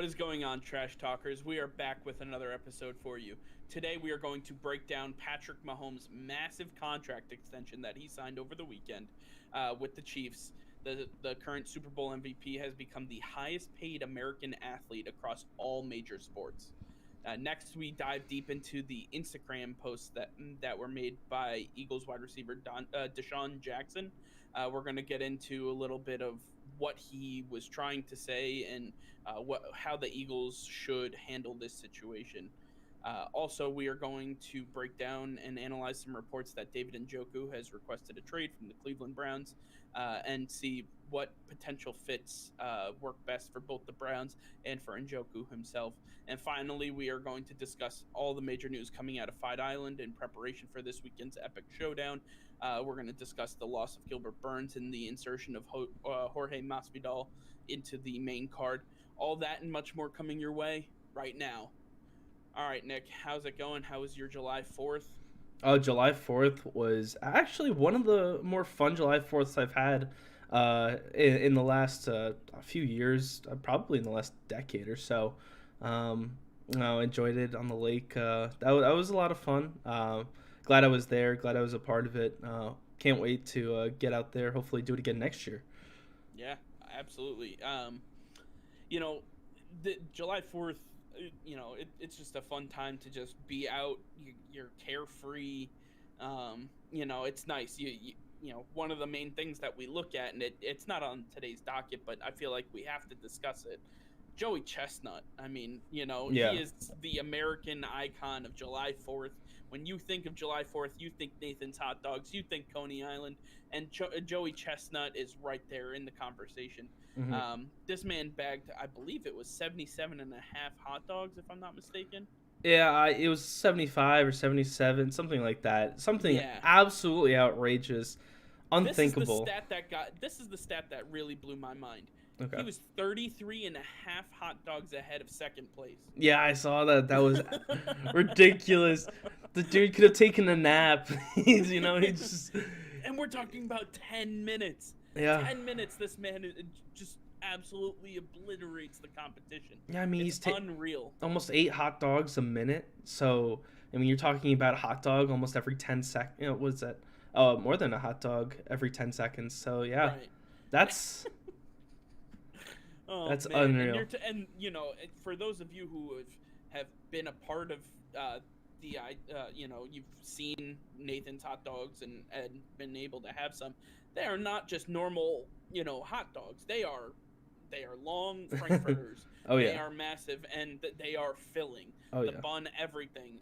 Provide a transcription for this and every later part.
What is going on, Trash Talkers? We are back with another episode for you. Today, we are going to break down Patrick Mahomes' massive contract extension that he signed over the weekend with the Chiefs. The current Super Bowl MVP has become the highest paid American athlete across all major sports. Next, we dive deep into the Instagram posts that were made by Eagles wide receiver DeSean Jackson. We're going to get into a little bit of what he was trying to say and how the Eagles should handle this situation. Also, we are going to break down and analyze some reports that David Njoku has requested a trade from the Cleveland Browns and see what potential fits work best for both the Browns and for Njoku himself. And finally, we are going to discuss all the major news coming out of Fight Island in preparation for this weekend's epic showdown. We're going to discuss the loss of Gilbert Burns and the insertion of Jorge Masvidal into the main card. All that and much more coming your way right now. All right, Nick, how's it going? How was your July 4th? Oh, July 4th was actually one of the more fun July 4ths I've had in the last few years, probably in the last decade or so. I enjoyed it on the lake. That was a lot of fun. Glad I was there. Glad I was a part of it. Can't wait to get out there. Hopefully do it again next year. Yeah, absolutely. You know, the July 4th, it's just a fun time to just be out. You're carefree. It's nice. One of the main things that we look at, and it's not on today's docket, but I feel like we have to discuss it. Joey Chestnut. I mean, Yeah. he is the American icon of July 4th. When you think of July 4th, you think Nathan's Hot Dogs, you think Coney Island, and Joey Chestnut is right there in the conversation. hmm This man bagged, I believe it was 77 and a half hot dogs, if I'm not mistaken. Yeah, it was 75 or 77, something like that. Something Yeah. absolutely outrageous, This is the unthinkable. stat this is the stat that really blew my mind. He Okay. was 33 and a half hot dogs ahead of second place. Yeah, I saw that. That was ridiculous. The dude could have taken a nap. He just And we're talking about 10 minutes. yeah. 10 minutes, this man just absolutely obliterates the competition. Yeah, I mean It's unreal. almost 8 hot dogs a minute. So, I mean, you're talking about a hot dog almost every 10 seconds. What's that? Oh, more than a hot dog every 10 seconds. So, yeah. Right. That's Oh, that's man. unreal. For those of you who have been a part of you've seen Nathan's Hot Dogs and been able to have some. They are not just normal, hot dogs. They are long frankfurters. Oh They yeah. are massive and they are filling. Oh The yeah. bun, everything.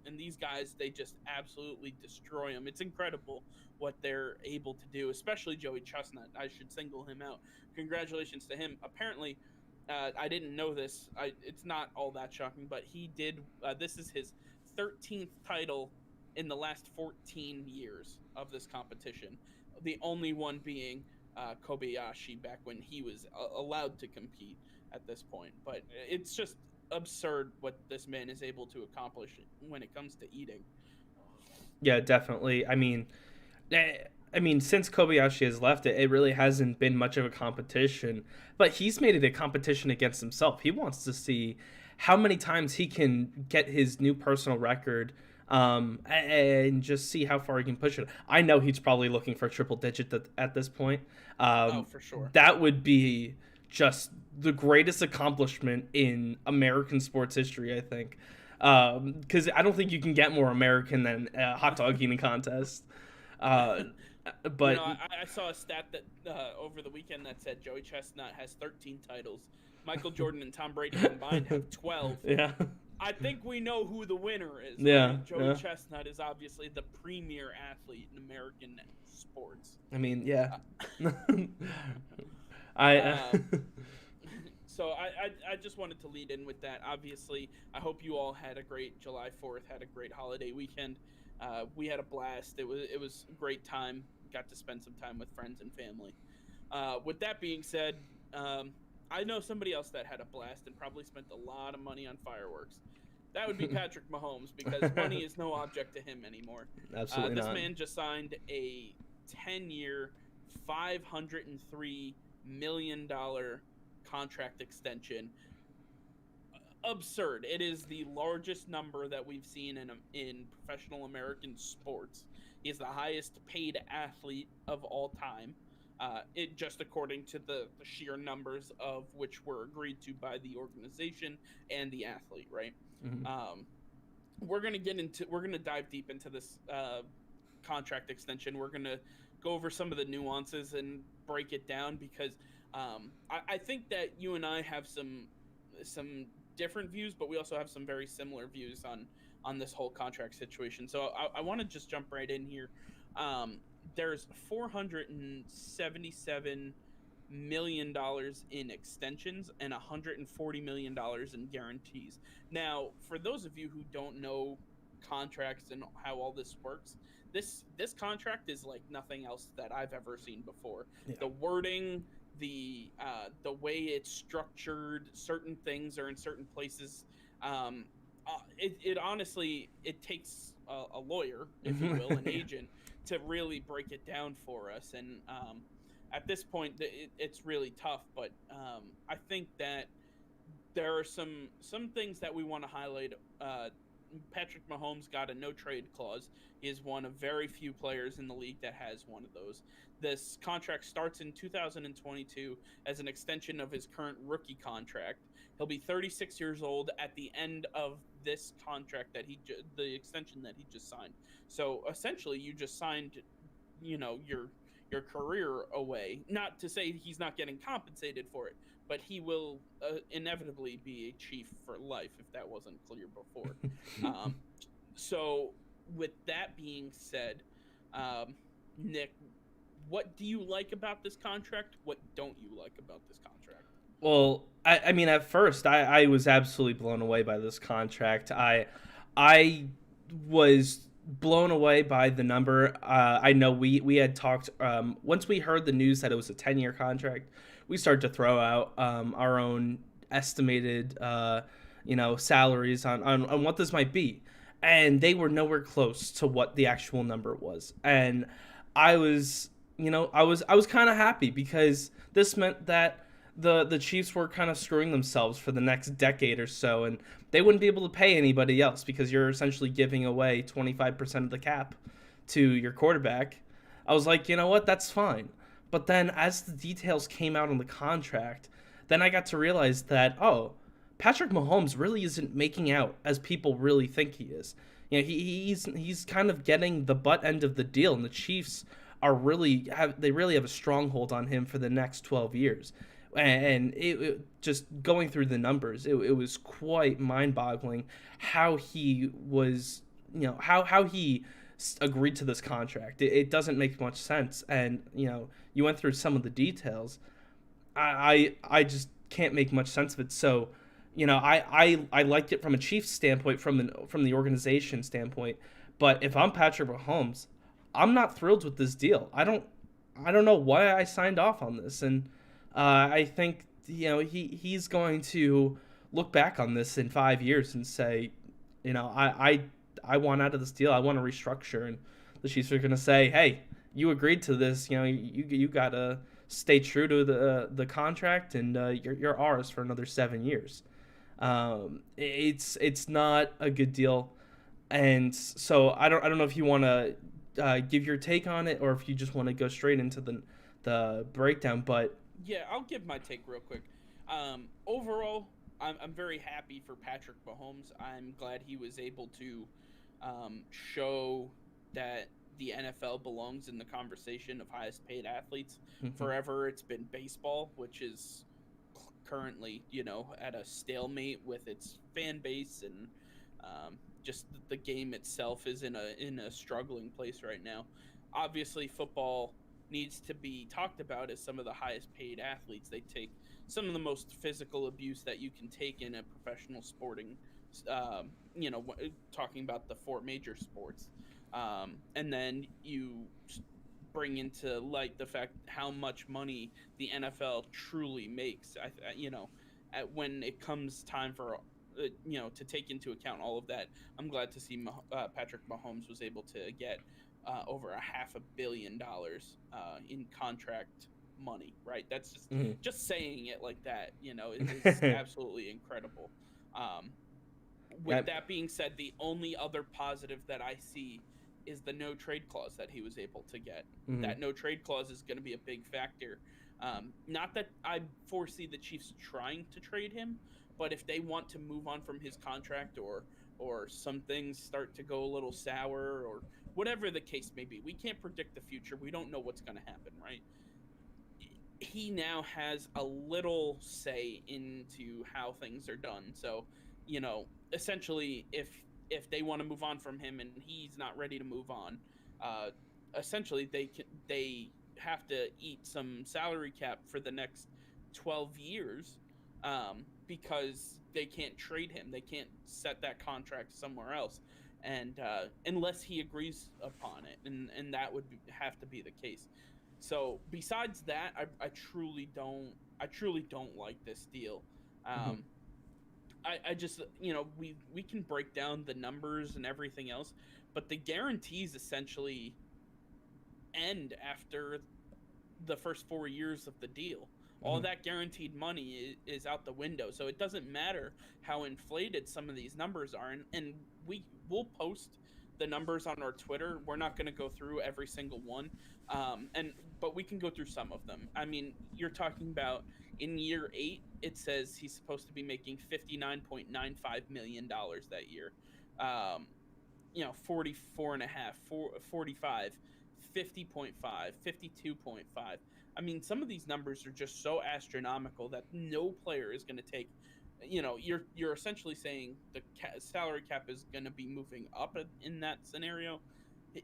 And these guys, they just absolutely destroy them. It's incredible what they're able to do, especially Joey Chestnut. I should single him out. Congratulations to him. Apparently, I didn't know this. It's not all that shocking, but he did. This is his 13th title in the last 14 years of this competition. The only one being Kobayashi back when he was allowed to compete at this point. But it's just absurd what this man is able to accomplish when it comes to eating. Yeah, definitely. Since Kobayashi has left it really hasn't been much of a competition. But he's made it a competition against himself. He wants to see how many times he can get his new personal record, and just see how far he can push it. I know he's probably looking for a triple digit at this point. Oh, for sure. That would be just the greatest accomplishment in American sports history, I think. Because I don't think you can get more American than a hot dog eating contest. Uh, but I saw a stat that over the weekend that said Joey Chestnut has 13 titles. Michael Jordan and Tom Brady combined have 12. yeah, I think we know who the winner is. Yeah, Right? Joey yeah. Chestnut is obviously the premier athlete in American sports. I mean, yeah. I So I just wanted to lead in with that. Obviously, I hope you all had a great July 4th, had a great holiday weekend. We had a blast. It was a great time. Got to spend some time with friends and family. With that being said, I know somebody else that had a blast and probably spent a lot of money on fireworks. That would be Patrick Mahomes because money is no object to him anymore. absolutely This not. man just signed a 10-year, $503 million contract extension absurd. It is the largest number that we've seen in professional American sports. He is the highest paid athlete of all time. It just according to the sheer numbers of which were agreed to by the organization and the athlete, right? Mm-hmm. We're gonna dive deep into this contract extension. We're gonna go over some of the nuances and break it down because I think that you and I have some different views, but we also have some very similar views on this whole contract situation. So I want to just jump right in here. There's $477 million in extensions and $140 million in guarantees. Now, for those of you who don't know contracts and how all this works, this contract is like nothing else that I've ever seen before. Yeah. The wording, the way it's structured, certain things are in certain places. It honestly, it takes a lawyer, if you will, an agent, to really break it down for us. And at this point, it's really tough. But I think that there are some things that we want to highlight. Patrick Mahomes got a no trade clause. He is one of very few players in the league that has one of those. This contract starts in 2022 as an extension of his current rookie contract. He'll be 36 years old at the end of this contract that the extension that he just signed. So essentially, you just signed, your career away. Not to say he's not getting compensated for it, but he will inevitably be a Chief for life, if that wasn't clear before. So with that being said, Nick, what do you like about this contract? What don't you like about this contract? Well, I mean, at first, I was absolutely blown away by this contract. I was blown away by the number. I know we had talked, once we heard the news that it was a 10-year contract, we started to throw out our own estimated, salaries on what this might be. And they were nowhere close to what the actual number was. And I was kind of happy because this meant that the Chiefs were kind of screwing themselves for the next decade or so, and they wouldn't be able to pay anybody else because you're essentially giving away 25% of the cap to your quarterback. I was like, you know what, that's fine. But then as the details came out on the contract, then I got to realize that, Patrick Mahomes really isn't making out as people really think he is. He's kind of getting the butt end of the deal, and the Chiefs really have a stronghold on him for the next 12 years. And it just going through the numbers, it was quite mind-boggling how he was, how he agreed to this contract. It doesn't make much sense, and you went through some of the details. I just can't make much sense of it. So, I liked it from a Chiefs standpoint, from the organization standpoint. But if I'm Patrick Mahomes, I'm not thrilled with this deal. I don't know why I signed off on this, and I think he's going to look back on this in 5 years and say, I want out of this deal. I want to restructure, and the Chiefs are going to say, hey, you agreed to this. You gotta stay true to the contract, and you're ours for another 7 years. It's not a good deal, and so I don't know if you want to give your take on it or if you just want to go straight into the breakdown. But yeah, I'll give my take real quick. Overall, I'm very happy for Patrick Mahomes. I'm glad he was able to show that the NFL belongs in the conversation of highest paid athletes. Forever, it's been baseball, which is currently, at a stalemate with its fan base, and just the game itself is in a struggling place right now. Obviously, football needs to be talked about as some of the highest paid athletes. They take some of the most physical abuse that you can take in a professional sporting, talking about the four major sports. And then you bring into light the fact how much money the NFL truly makes. When it comes time for to take into account all of that, I'm glad to see Patrick Mahomes was able to get over $500 million in contract money. Right, that's just saying it like that. It is absolutely incredible. Um, Yeah. with that being said, the only other positive that I see is the no trade clause that he was able to get. Mhm. That no trade clause is going to be a big factor. Not that I foresee the Chiefs trying to trade him, but if they want to move on from his contract, or some things start to go a little sour, or whatever the case may be, we can't predict the future. We don't know what's going to happen, right? He now has a little say into how things are done. So, essentially, if they want to move on from him and he's not ready to move on, uh, essentially they have to eat some salary cap for the next 12 years, because they can't trade him. They can't set that contract somewhere else, and unless he agrees upon it, and that would have to be the case. So besides that, I truly don't like this deal. Mhm. Um, I just, we can break down the numbers and everything else, but the guarantees essentially end after the first 4 years of the deal. All Mhm. that guaranteed money is out the window. So it doesn't matter how inflated some of these numbers are. And we'll post the numbers on our Twitter. We're not going to go through every single one, but we can go through some of them. I mean, you're talking about in year 8, it says he's supposed to be making $59.95 million that year. Um, 44 and a half, 45, 50.5, 52.5. I mean, some of these numbers are just so astronomical that no player is going to take. You're essentially saying the salary cap is going to be moving up in that scenario.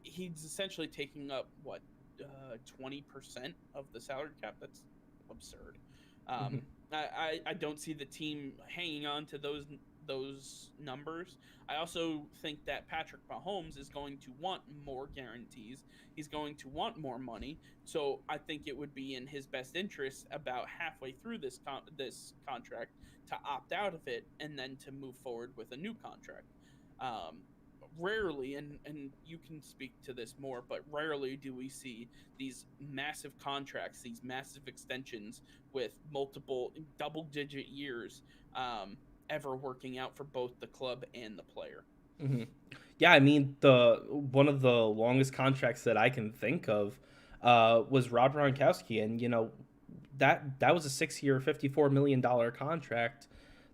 He's essentially taking up what, 20% of the salary cap. That's absurd. Mhm. I don't see the team hanging on to those numbers. I also think that Patrick Mahomes is going to want more guarantees. He's going to want more money. So I think it would be in his best interest about halfway through this contract to opt out of it and then to move forward with a new contract. Um, Rarely, and you can speak to this more, but rarely do we see these massive contracts, these massive extensions with multiple double-digit years, ever working out for both the club and the player. Mhm. Yeah, I mean the one of the longest contracts that I can think of was Rob Gronkowski, and that was a 6 year, $54 million contract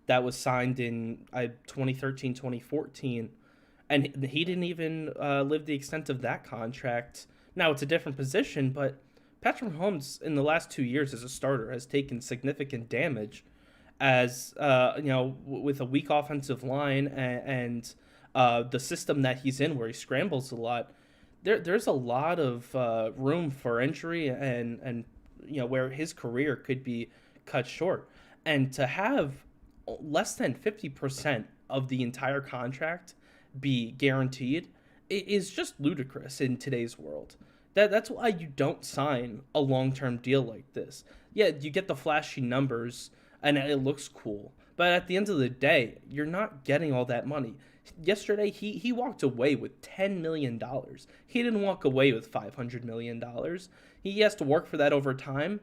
that was signed in 2013, 2014, and he didn't even live the extent of that contract. Now it's a different position, but Patrick Mahomes in the last 2 years as a starter has taken significant damage as with a weak offensive line and the system that he's in where he scrambles a lot. There's a lot of room for injury and where his career could be cut short, and to have less than 50% of the entire contract be guaranteed is just ludicrous in today's world. That's why you don't sign a long-term deal like this. Yeah, you get the flashy numbers and it looks cool, but at the end of the day, you're not getting all that money. Yesterday, he walked away with $10 million. He didn't walk away with $500 million. He has to work for that over time,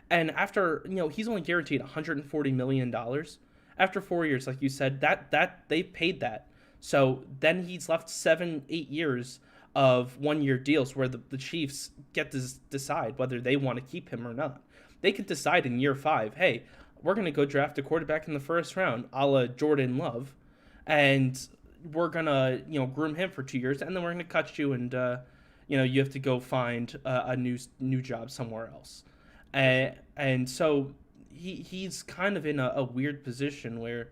and after he's only guaranteed $140 million. After 4 years, like you said, that they paid that. So then he's left 7, 8 years of 1 year deals where the Chiefs get to decide whether they want to keep him or not. They could decide in year 5, hey, we're going to go draft a quarterback in the first round, a la Jordan Love, and we're going to groom him for 2 years, and then we're going to cut you, and you have to go find a new job somewhere else. For sure. And so he's kind of in a weird position where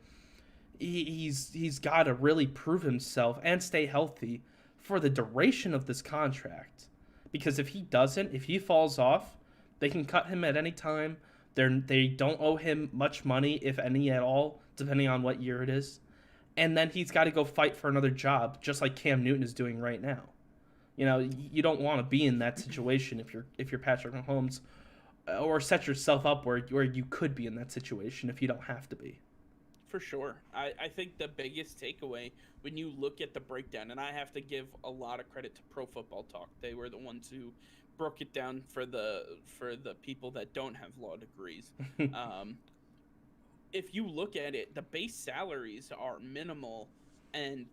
he's got to really prove himself and stay healthy for the duration of this contract. Because if he doesn't, if he falls off, they can cut him at any time. They don't owe him much money, if any at all, depending on what year it is. And then he's got to go fight for another job, just like Cam Newton is doing right now. You don't want to be in that situation if you're Patrick Mahomes, or set yourself up where you could be in that situation if you don't have to be. For sure. I think the biggest takeaway when you look at the breakdown, and I have to give a lot of credit to Pro Football Talk. They were the ones who broke it down for the people that don't have law degrees. Um, if you look at it, the base salaries are minimal, and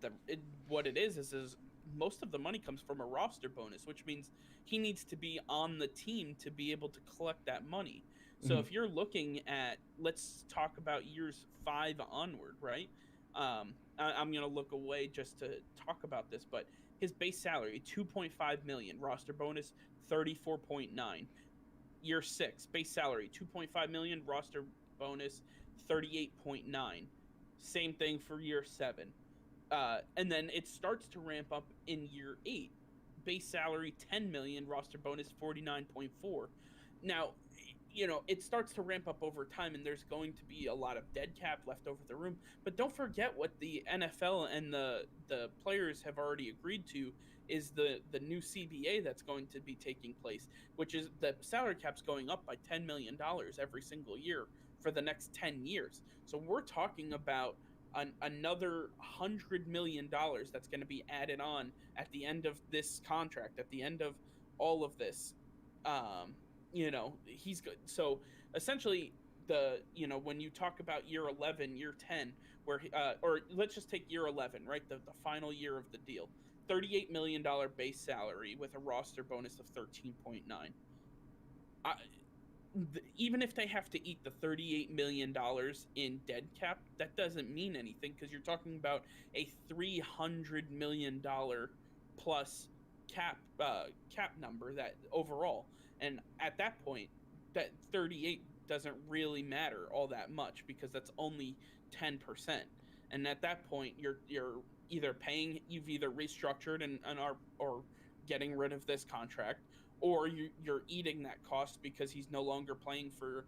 what it is most of the money comes from a roster bonus, which means he needs to be on the team to be able to collect that money. So Mhm. if you're looking at, let's talk about years 5 onward, right? I'm gonna look away just to talk about this, but his base salary 2.5 million, roster bonus 34.9. Year 6 base salary 2.5 million, roster bonus 38.9. Same thing for year 7. And then it starts to ramp up in year 8. Base salary 10 million, roster bonus 49.4. Now, it starts to ramp up over time, and there's going to be a lot of dead cap left over the room. But don't forget what the NFL and the players have already agreed to is the new CBA that's going to be taking place, which is the salary cap's going up by $10 million every single year for the next 10 years. So we're talking about another $100 million that's going to be added on at the end of this contract, at the end of all of this. He's good. So essentially, when you talk about year 11, year 10, where or let's just take year 11, right, the final year of the deal, $38 million base salary with a roster bonus of 13.9. Even if they have to eat the $38 million in dead cap, that doesn't mean anything, because you're talking about a $300 million plus cap number that overall, and at that point, that 38 doesn't really matter all that much, because that's only 10%. And at that point, you're either paying, you've either restructured and are or getting rid of this contract, or you're eating that cost because he's no longer playing for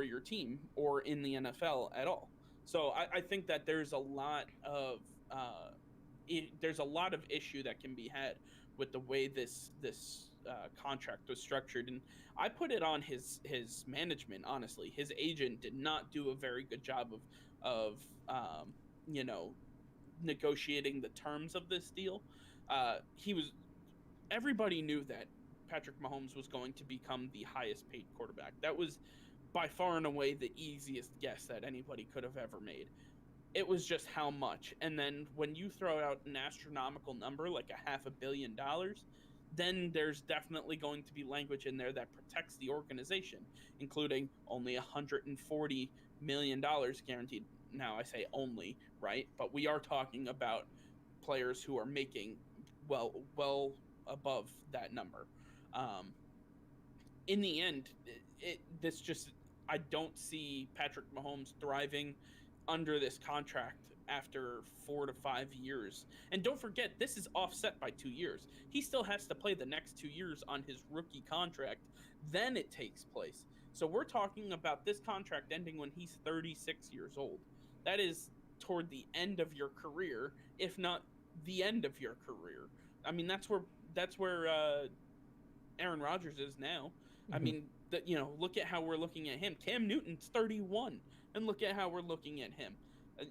your team or in the NFL at all. So I think that there's a lot of issue that can be had with the way this contract was structured, and I put it on his management. Honestly, his agent did not do a very good job of you know negotiating the terms of this deal. He was Everybody knew that Patrick Mahomes was going to become the highest paid quarterback. That was by far and away the easiest guess that anybody could have ever made. It was just how much. And then when you throw out an astronomical number like $500 million, then there's definitely going to be language in there that protects the organization, including only $140 million guaranteed. Now I say only, right? But we are talking about players who are making well above that number. Um, in the end, this just, I don't see Patrick Mahomes thriving under this contract after 4 to 5 years. And don't forget, this is offset by 2 years. He still has to play the next 2 years on his rookie contract. Then it takes place. So we're talking about this contract ending when he's 36 years old. That is toward the end of your career, if not the end of your career. I mean, that's where Aaron Rodgers is now. I Mhm. mean, look at how we're looking at him. Cam Newton's 31, and look at how we're looking at him. Uh,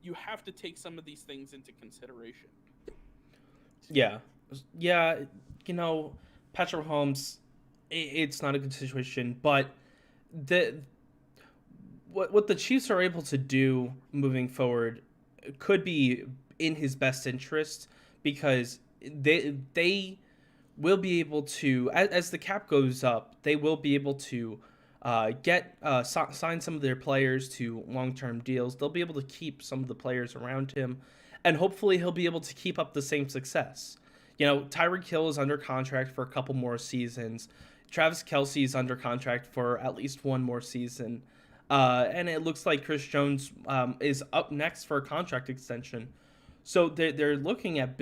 you have to take some of these things into consideration. Yeah, yeah. You know, Patrick Mahomes, it's not a good situation, but the what the Chiefs are able to do moving forward could be in his best interest, because they will be able to, as the cap goes up, they will be able to sign some of their players to long-term deals. They'll be able to keep some of the players around him, and hopefully he'll be able to keep up the same success. You know, Tyreek Hill is under contract for a couple more seasons. Travis Kelce is under contract for at least one more season. And it looks like Chris Jones is up next for a contract extension. So they're looking at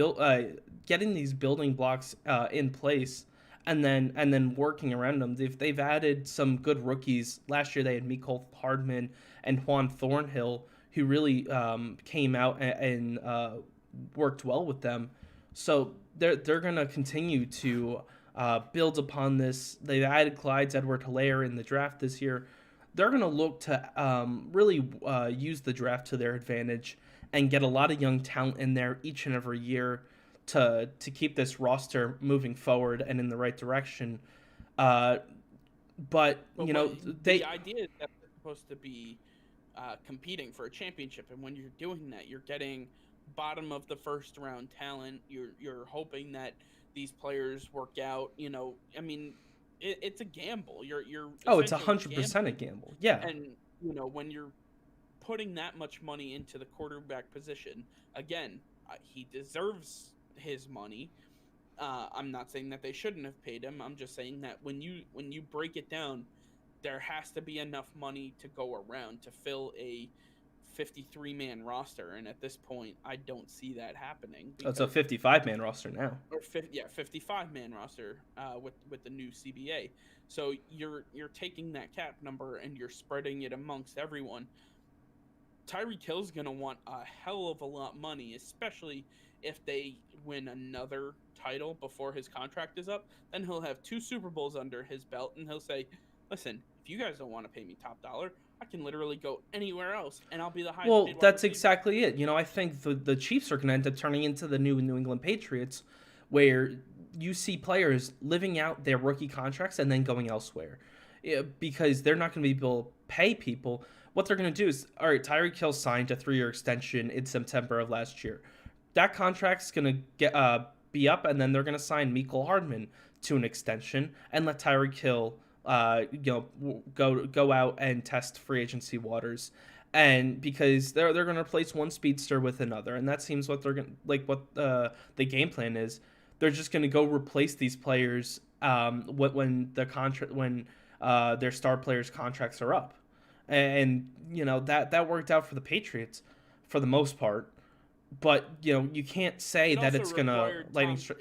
getting these building blocks in place, and then working around them. They've added some good rookies. Last year they had Mecole Hardman and Juan Thornhill, who really came out and worked well with them. So they're gonna continue to build upon this. They've added Clyde's Edward-Helaire in the draft this year. They're going to look to really use the draft to their advantage and get a lot of young talent in there each and every year to keep this roster moving forward and in the right direction. Uh, but But you know the they idea is that they're supposed to be competing for a championship. And when you're doing that, you're getting bottom of the first round talent. You're hoping that these players work out. I mean, it's a gamble. You're Oh, it's essentially 100% a gambling, gamble. Yeah. and when you're putting that much money into the quarterback position, again, he deserves his money. I'm not saying that they shouldn't have paid him. I'm just saying that when you break it down, there has to be enough money to go around to fill a 53-man roster, and at this point, I don't see that happening Oh, it's a because 55-man roster now. or 55-man roster with the new CBA. So you're taking that cap number and you're spreading it amongst everyone. Tyreek Hill's going to want a hell of a lot of money, especially if they win another title before his contract is up. Then he'll have 2 Super Bowls under his belt, and he'll say, listen, if you guys don't want to pay me top dollar, I can literally go anywhere else, and I'll be the highest Well, paid wide that's receiver. exactly it. I think the Chiefs are going to end up turning into the New England Patriots, where you see players living out their rookie contracts and then going elsewhere. Yeah, because they're not going to be able to pay people. What they're going to do is, all right, Tyreek Hill signed a 3-year extension in September of last year. That contract's going to be up, and then they're going to sign Mecole Hardman to an extension and let Tyreek Hill go out and test free agency waters, and because they're going to replace one speedster with another, and that seems what they're going what the game plan is. They're just going to go replace these players when their star players' contracts are up, and that worked out for the Patriots for the most part. But you can't say that it's gonna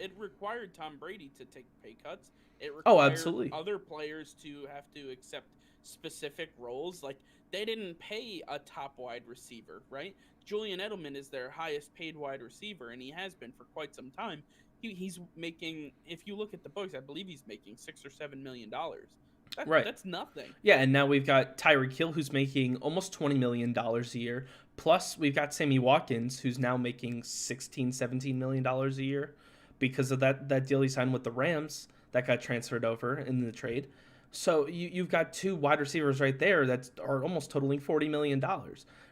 it required Tom Brady to take pay cuts. It Oh, required absolutely. other players to have to accept specific roles. Like they didn't pay a top wide receiver, right? Julian Edelman is their highest paid wide receiver, and he has been for quite some time. He's making, if you look at the books, I believe he's making $6 or $7 million. Right. That's nothing. Yeah, and now we've got Tyreek Hill, who's making almost $20 million a year. Plus, we've got Sammy Watkins, who's now making $16-17 million a year because of that deal he signed with the Rams that got transferred over in the trade. So you've got 2 wide receivers right there that are almost totaling $40 million.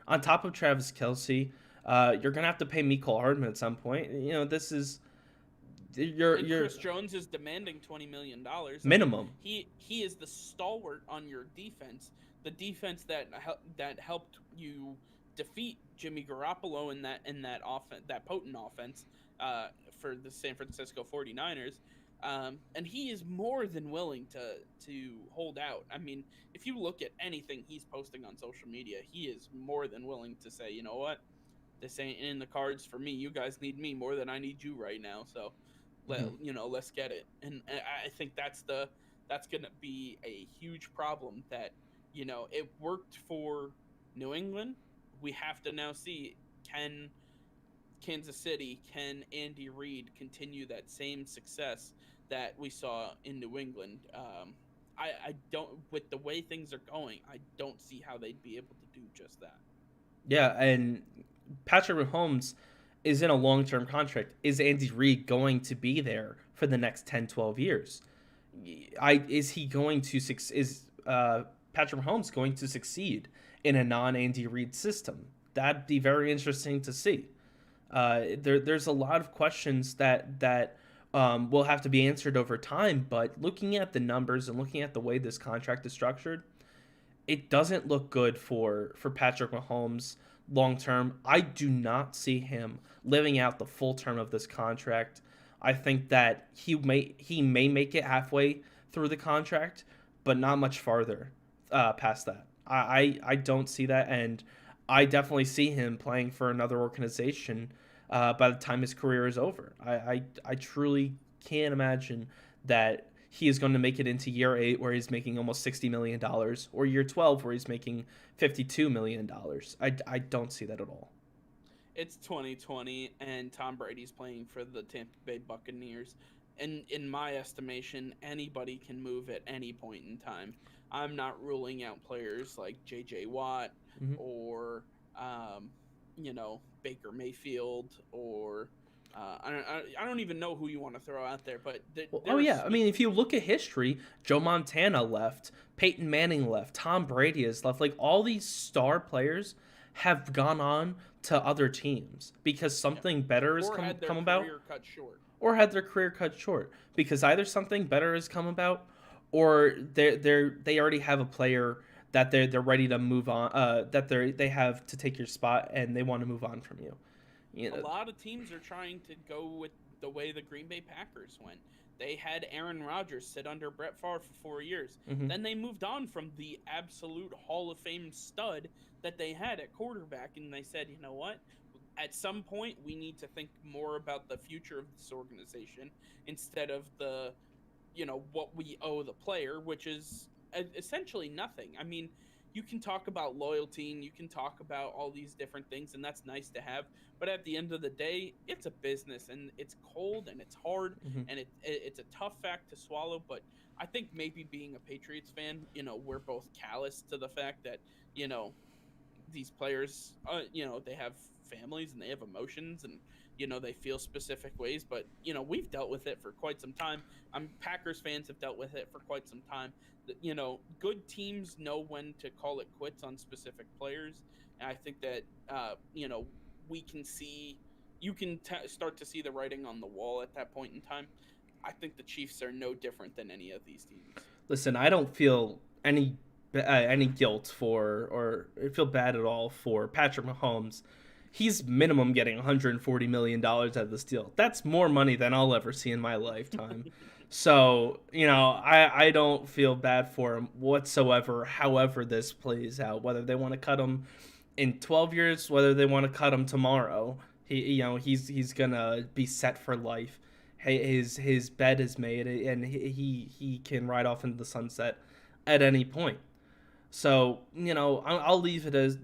On top of Travis Kelce, you're gonna have to pay Mecole Hardman at some point. This is you're Chris Jones is demanding $20 million. minimum. He is the stalwart on your defense, the defense that helped you defeat Jimmy Garoppolo in that offense, that potent offense for the San Francisco 49ers. And he is more than willing to hold out. I mean, if you look at anything he's posting on social media, he is more than willing to say, you know what, this ain't in the cards for me. You guys need me more than I need you right now. So, let's get it. And I think that's going to be a huge problem. That it worked for New England. We have to now see, can Kansas City, can Andy Reid continue that same success that we saw in New England? I don't, with the way things are going, I don't see how they'd be able to do just that. Yeah, and Patrick Mahomes is in a long-term contract. Is Andy Reid going to be there for the next 10-12 years? Is he going to is Patrick Mahomes going to succeed in a non-Andy Reid system? That'd be very interesting to see. There's a lot of questions that will have to be answered over time, but looking at the numbers and looking at the way this contract is structured, it doesn't look good for Patrick Mahomes long term. I do not see him living out the full term of this contract. I think that he may make it halfway through the contract, but not much farther past that. I don't see that, and I definitely see him playing for another organization by the time his career is over. I truly can't imagine that he is going to make it into year 8 where he's making almost $60 million, or year 12 where he's making $52 million. I don't see that at all. It's 2020, and Tom Brady's playing for the Tampa Bay Buccaneers. And in my estimation, anybody can move at any point in time. I'm not ruling out players like J.J. Watt or, Baker Mayfield or I don't even know who you want to throw out there, but Well, oh there's yeah, I mean, if you look at history, Joe Montana left, Peyton Manning left, Tom Brady has left. Like all these star players have gone on to other teams because yeah, something better has or had their come about, career cut short. or had their career cut short because either something better has come about, or they already have a player that they're ready to move on. That they have to take your spot and they want to move on from you. You A know. lot of teams are trying to go with the way the Green Bay Packers went. They had Aaron Rodgers sit under Brett Favre for 4 years. Mm-hmm. Then they moved on from the absolute Hall of Fame stud that they had at quarterback, and they said, you know what? At some point, we need to think more about the future of this organization instead of the, what we owe the player, which is essentially nothing. I mean, you can talk about loyalty and you can talk about all these different things, and that's nice to have. But at the end of the day, it's a business, and it's cold and it's hard, Mm-hmm. and it's a tough fact to swallow. But I think maybe being a Patriots fan, we're both callous to the fact that you know these players, they have families and they have emotions, and they feel specific ways. But we've dealt with it for quite some time. Packers fans have dealt with it for quite some time. Good teams know when to call it quits on specific players, and I think that we can see, you can start to see the writing on the wall at that point in time. I think the Chiefs are no different than any of these teams. Listen, I don't feel any guilt for or feel bad at all for Patrick Mahomes. He's minimum getting $140 million out of this deal. That's more money than I'll ever see in my lifetime. So, I don't feel bad for him whatsoever, however this plays out. Whether they want to cut him in 12 years, whether they want to cut him tomorrow, he's going to be set for life. His bed is made, and he can ride off into the sunset at any point. So, I'll leave it as,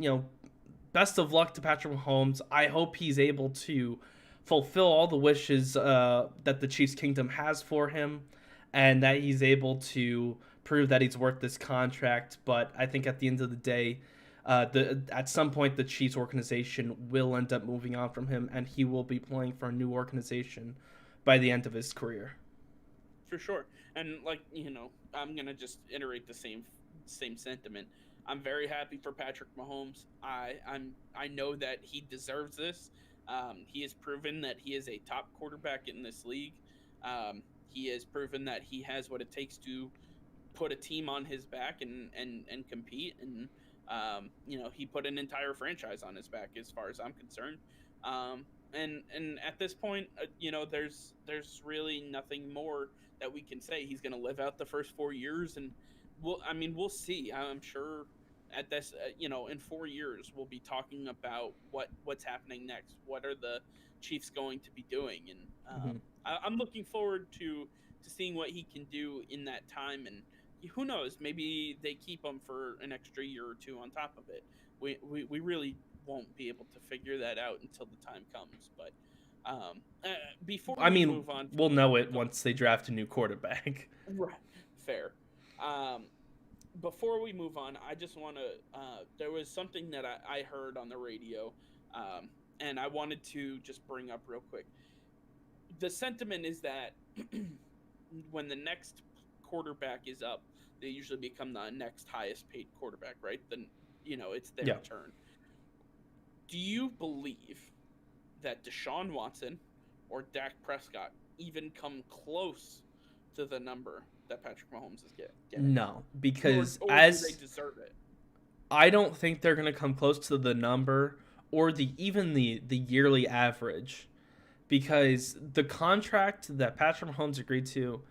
best of luck to Patrick Mahomes. I hope he's able to fulfill all the wishes that the Chiefs Kingdom has for him, and that he's able to prove that he's worth this contract. But I think at the end of the day, at some point the Chiefs organization will end up moving on from him, and he will be playing for a new organization by the end of his career. For sure. And I'm gonna just iterate the same sentiment. I'm very happy for Patrick Mahomes. I know that he deserves this. He has proven that he is a top quarterback in this league. He has proven that he has what it takes to put a team on his back and compete. And he put an entire franchise on his back, as far as I'm concerned. And at this point, there's really nothing more that we can say. He's going to live out the first 4 years, and we'll see. I'm sure at this, in 4 years, we'll be talking about what's happening next. What are the Chiefs going to be doing? And I'm looking forward to seeing what he can do in that time. And who knows? Maybe they keep him for an extra year or two on top of it. We really won't be able to figure that out until the time comes. But before we move on, we'll know it once they draft a new quarterback. Right, fair. Before we move on, I just want to. There was something that I heard on the radio, and I wanted to just bring up real quick. The sentiment is that when the next quarterback is up, they usually become the next highest paid quarterback, right? Then it's their turn. Do you believe that Deshaun Watson or Dak Prescott even come close to the number that Patrick Mahomes is getting? No, because or as do they deserve it? I don't think they're going to come close to the number or even the yearly average, because the contract that Patrick Mahomes agreed to,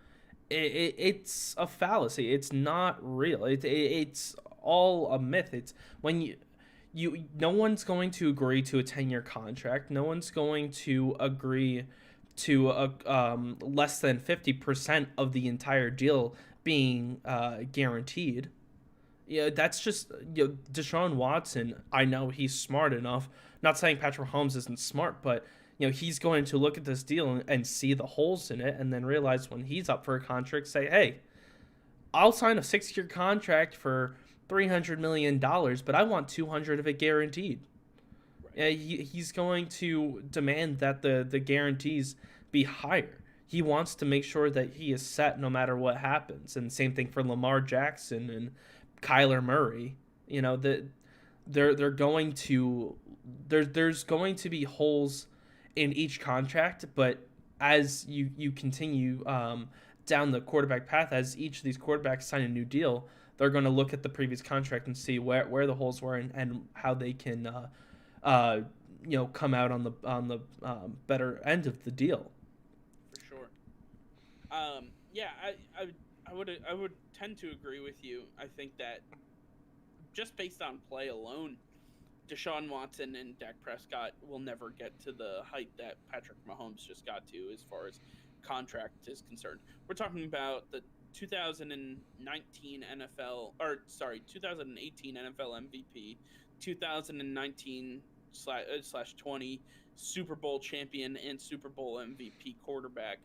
it's a fallacy. It's not real. It's all a myth. It's when no one's going to agree to a 10-year contract. No one's going to agree to a less than 50% of the entire deal being guaranteed. Yeah, that's just Deshaun Watson. I know he's smart enough. Not saying Patrick Mahomes isn't smart, but he's going to look at this deal and see the holes in it, and then realize when he's up for a contract, say, hey, I'll sign a 6-year contract for $300 million, but I want 200 of it guaranteed. Right. He's going to demand that the guarantees be higher. He wants to make sure that he is set no matter what happens. And same thing for Lamar Jackson and Kyler Murray. That they're going to there's going to be holes in each contract, but as you continue down the quarterback path, as each of these quarterbacks sign a new deal, they're going to look at the previous contract and see where the holes were and how they can come out on the better end of the deal. For sure. Yeah, I would tend to agree with you. I think that just based on play alone, Deshaun Watson and Dak Prescott will never get to the height that Patrick Mahomes just got to as far as contract is concerned. We're talking about the 2018 NFL MVP, 2019/20 Super Bowl champion and Super Bowl MVP quarterback.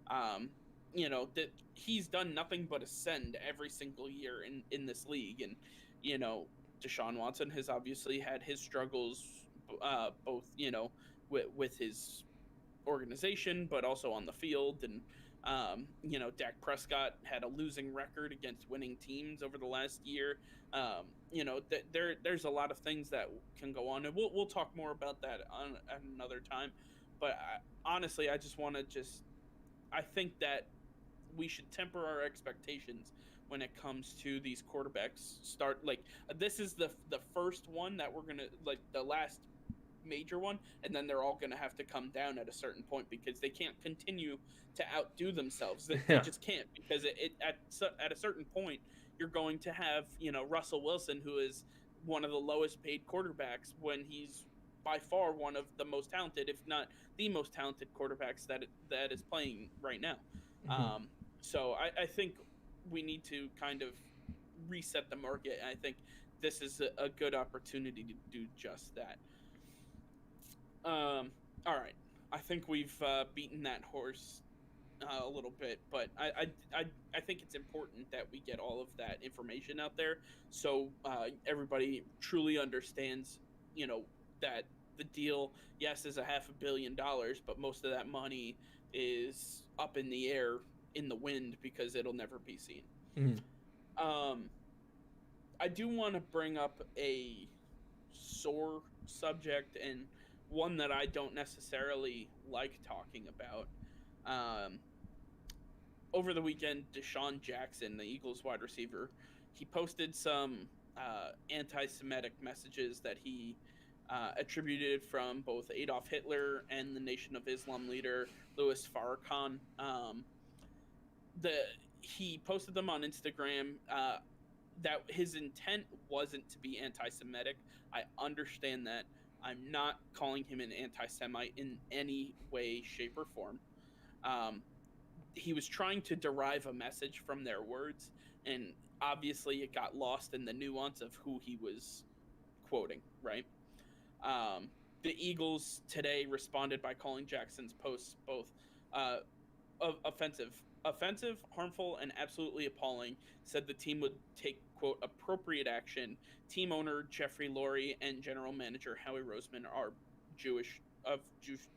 That he's done nothing but ascend every single year in this league, and Deshaun Watson has obviously had his struggles, both with his organization, but also on the field. And Dak Prescott had a losing record against winning teams over the last year. There's a lot of things that can go on, and we'll talk more about that at another time. But honestly, I just want to I think that we should temper our expectations when it comes to these quarterbacks. This is the first one that we're gonna, like, the last major one, and then they're all gonna have to come down at a certain point because they can't continue to outdo themselves. They just can't, because at a certain point you're going to have Russell Wilson, who is one of the lowest paid quarterbacks, when he's by far one of the most talented, if not the most talented quarterbacks that is playing right now. Mm-hmm. So I think we need to kind of reset the market, and I think this is a good opportunity to do just that. All right, I think we've beaten that horse a little bit, but I think it's important that we get all of that information out there, so everybody truly understands, that the deal, yes, is $500 million, but most of that money is up in the air, in the wind, because it'll never be seen. Mm-hmm. I do want to bring up a sore subject, and one that I don't necessarily like talking about. Over the weekend, DeSean Jackson, the Eagles wide receiver, he posted some anti-Semitic messages that he attributed from both Adolf Hitler and the Nation of Islam leader Louis Farrakhan. He posted them on Instagram. That his intent wasn't to be anti-Semitic. I understand that. I'm not calling him an anti-Semite in any way, shape, or form. He was trying to derive a message from their words, and obviously it got lost in the nuance of who he was quoting, right? The Eagles today responded by calling Jackson's posts both offensive, harmful, and absolutely appalling. Said the team would take, quote, appropriate action. Team owner Jeffrey Lurie and general manager Howie Roseman are Jewish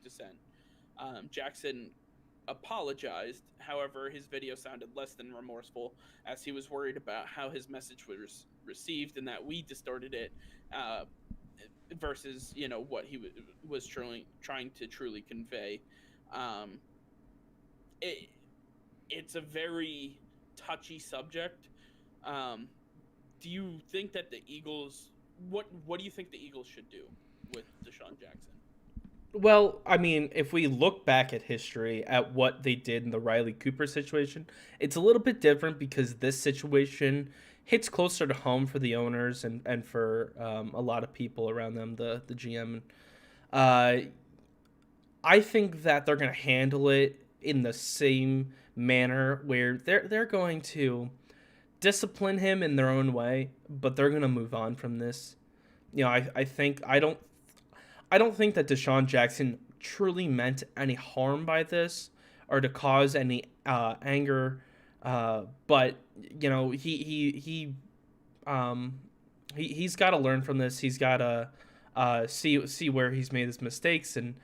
descent. Jackson apologized. However, his video sounded less than remorseful, as he was worried about how his message was received and that we distorted it versus what he was trying to truly convey. It's a very touchy subject. Do you think that the Eagles, what do you think the Eagles should do with DeSean Jackson? Well, I mean, if we look back at history at what they did in the Riley Cooper situation, it's a little bit different because this situation hits closer to home for the owners and for a lot of people around them, the GM. I think that they're going to handle it in the same manner where they're going to discipline him in their own way, but they're going to move on from this. I don't think that DeSean Jackson truly meant any harm by this or to cause any anger, but he's got to learn from this. He's got to see where he's made his mistakes, and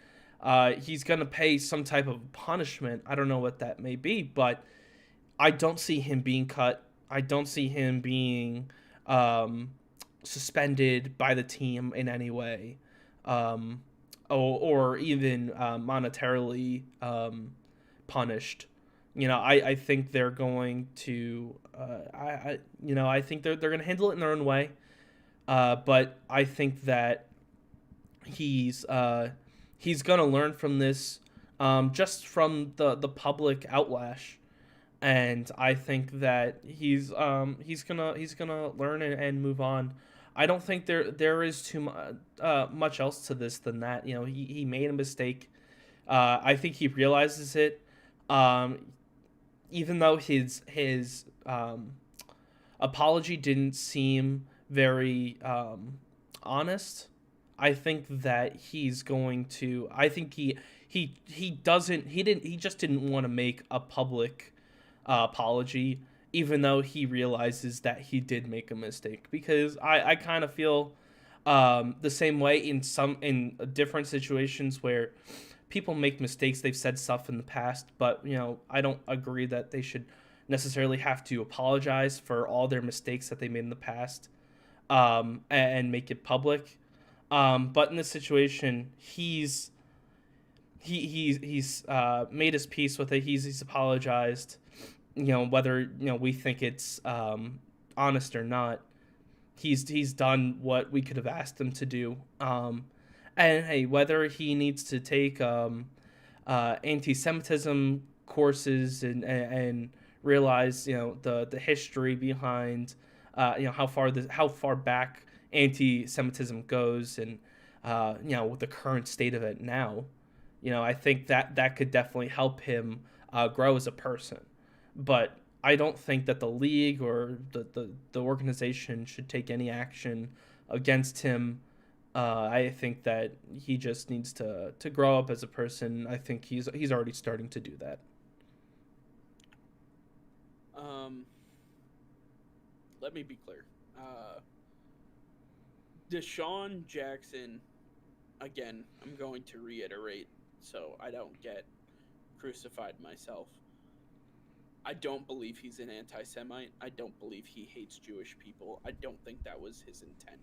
he's gonna pay some type of punishment. I don't know what that may be, but I don't see him being cut. I don't see him being um, suspended by the team in any way, um, or even monetarily punished. I think they're going to. I think they're going to handle it in their own way. But I think that he's going to learn from this, just from the public outlash, and I think that he's gonna learn and move on. I don't think there is too much else to this than that. He made a mistake. I think he realizes it. Um, Even though his apology didn't seem very honest, I think that he's going to. I think he doesn't. He just didn't want to make a public apology, even though he realizes that he did make a mistake. Because I kind of feel the same way in different situations where people make mistakes. They've said stuff in the past, but I don't agree that they should necessarily have to apologize for all their mistakes that they made in the past, and make it public. But in this situation, he's made his peace with it. He's apologized. Whether we think it's honest or not, he's done what we could have asked him to do. And hey, whether he needs to take anti-Semitism courses and realize the history behind how far back anti-Semitism goes, and the current state of it now, I think that could definitely help him grow as a person. But I don't think that the league or the organization should take any action against him. I think that he just needs to grow up as a person. I think he's already starting to do that. Let me be clear. DeSean Jackson, again, I'm going to reiterate so I don't get crucified myself. I don't believe he's an anti-Semite. I don't believe he hates Jewish people. I don't think that was his intent.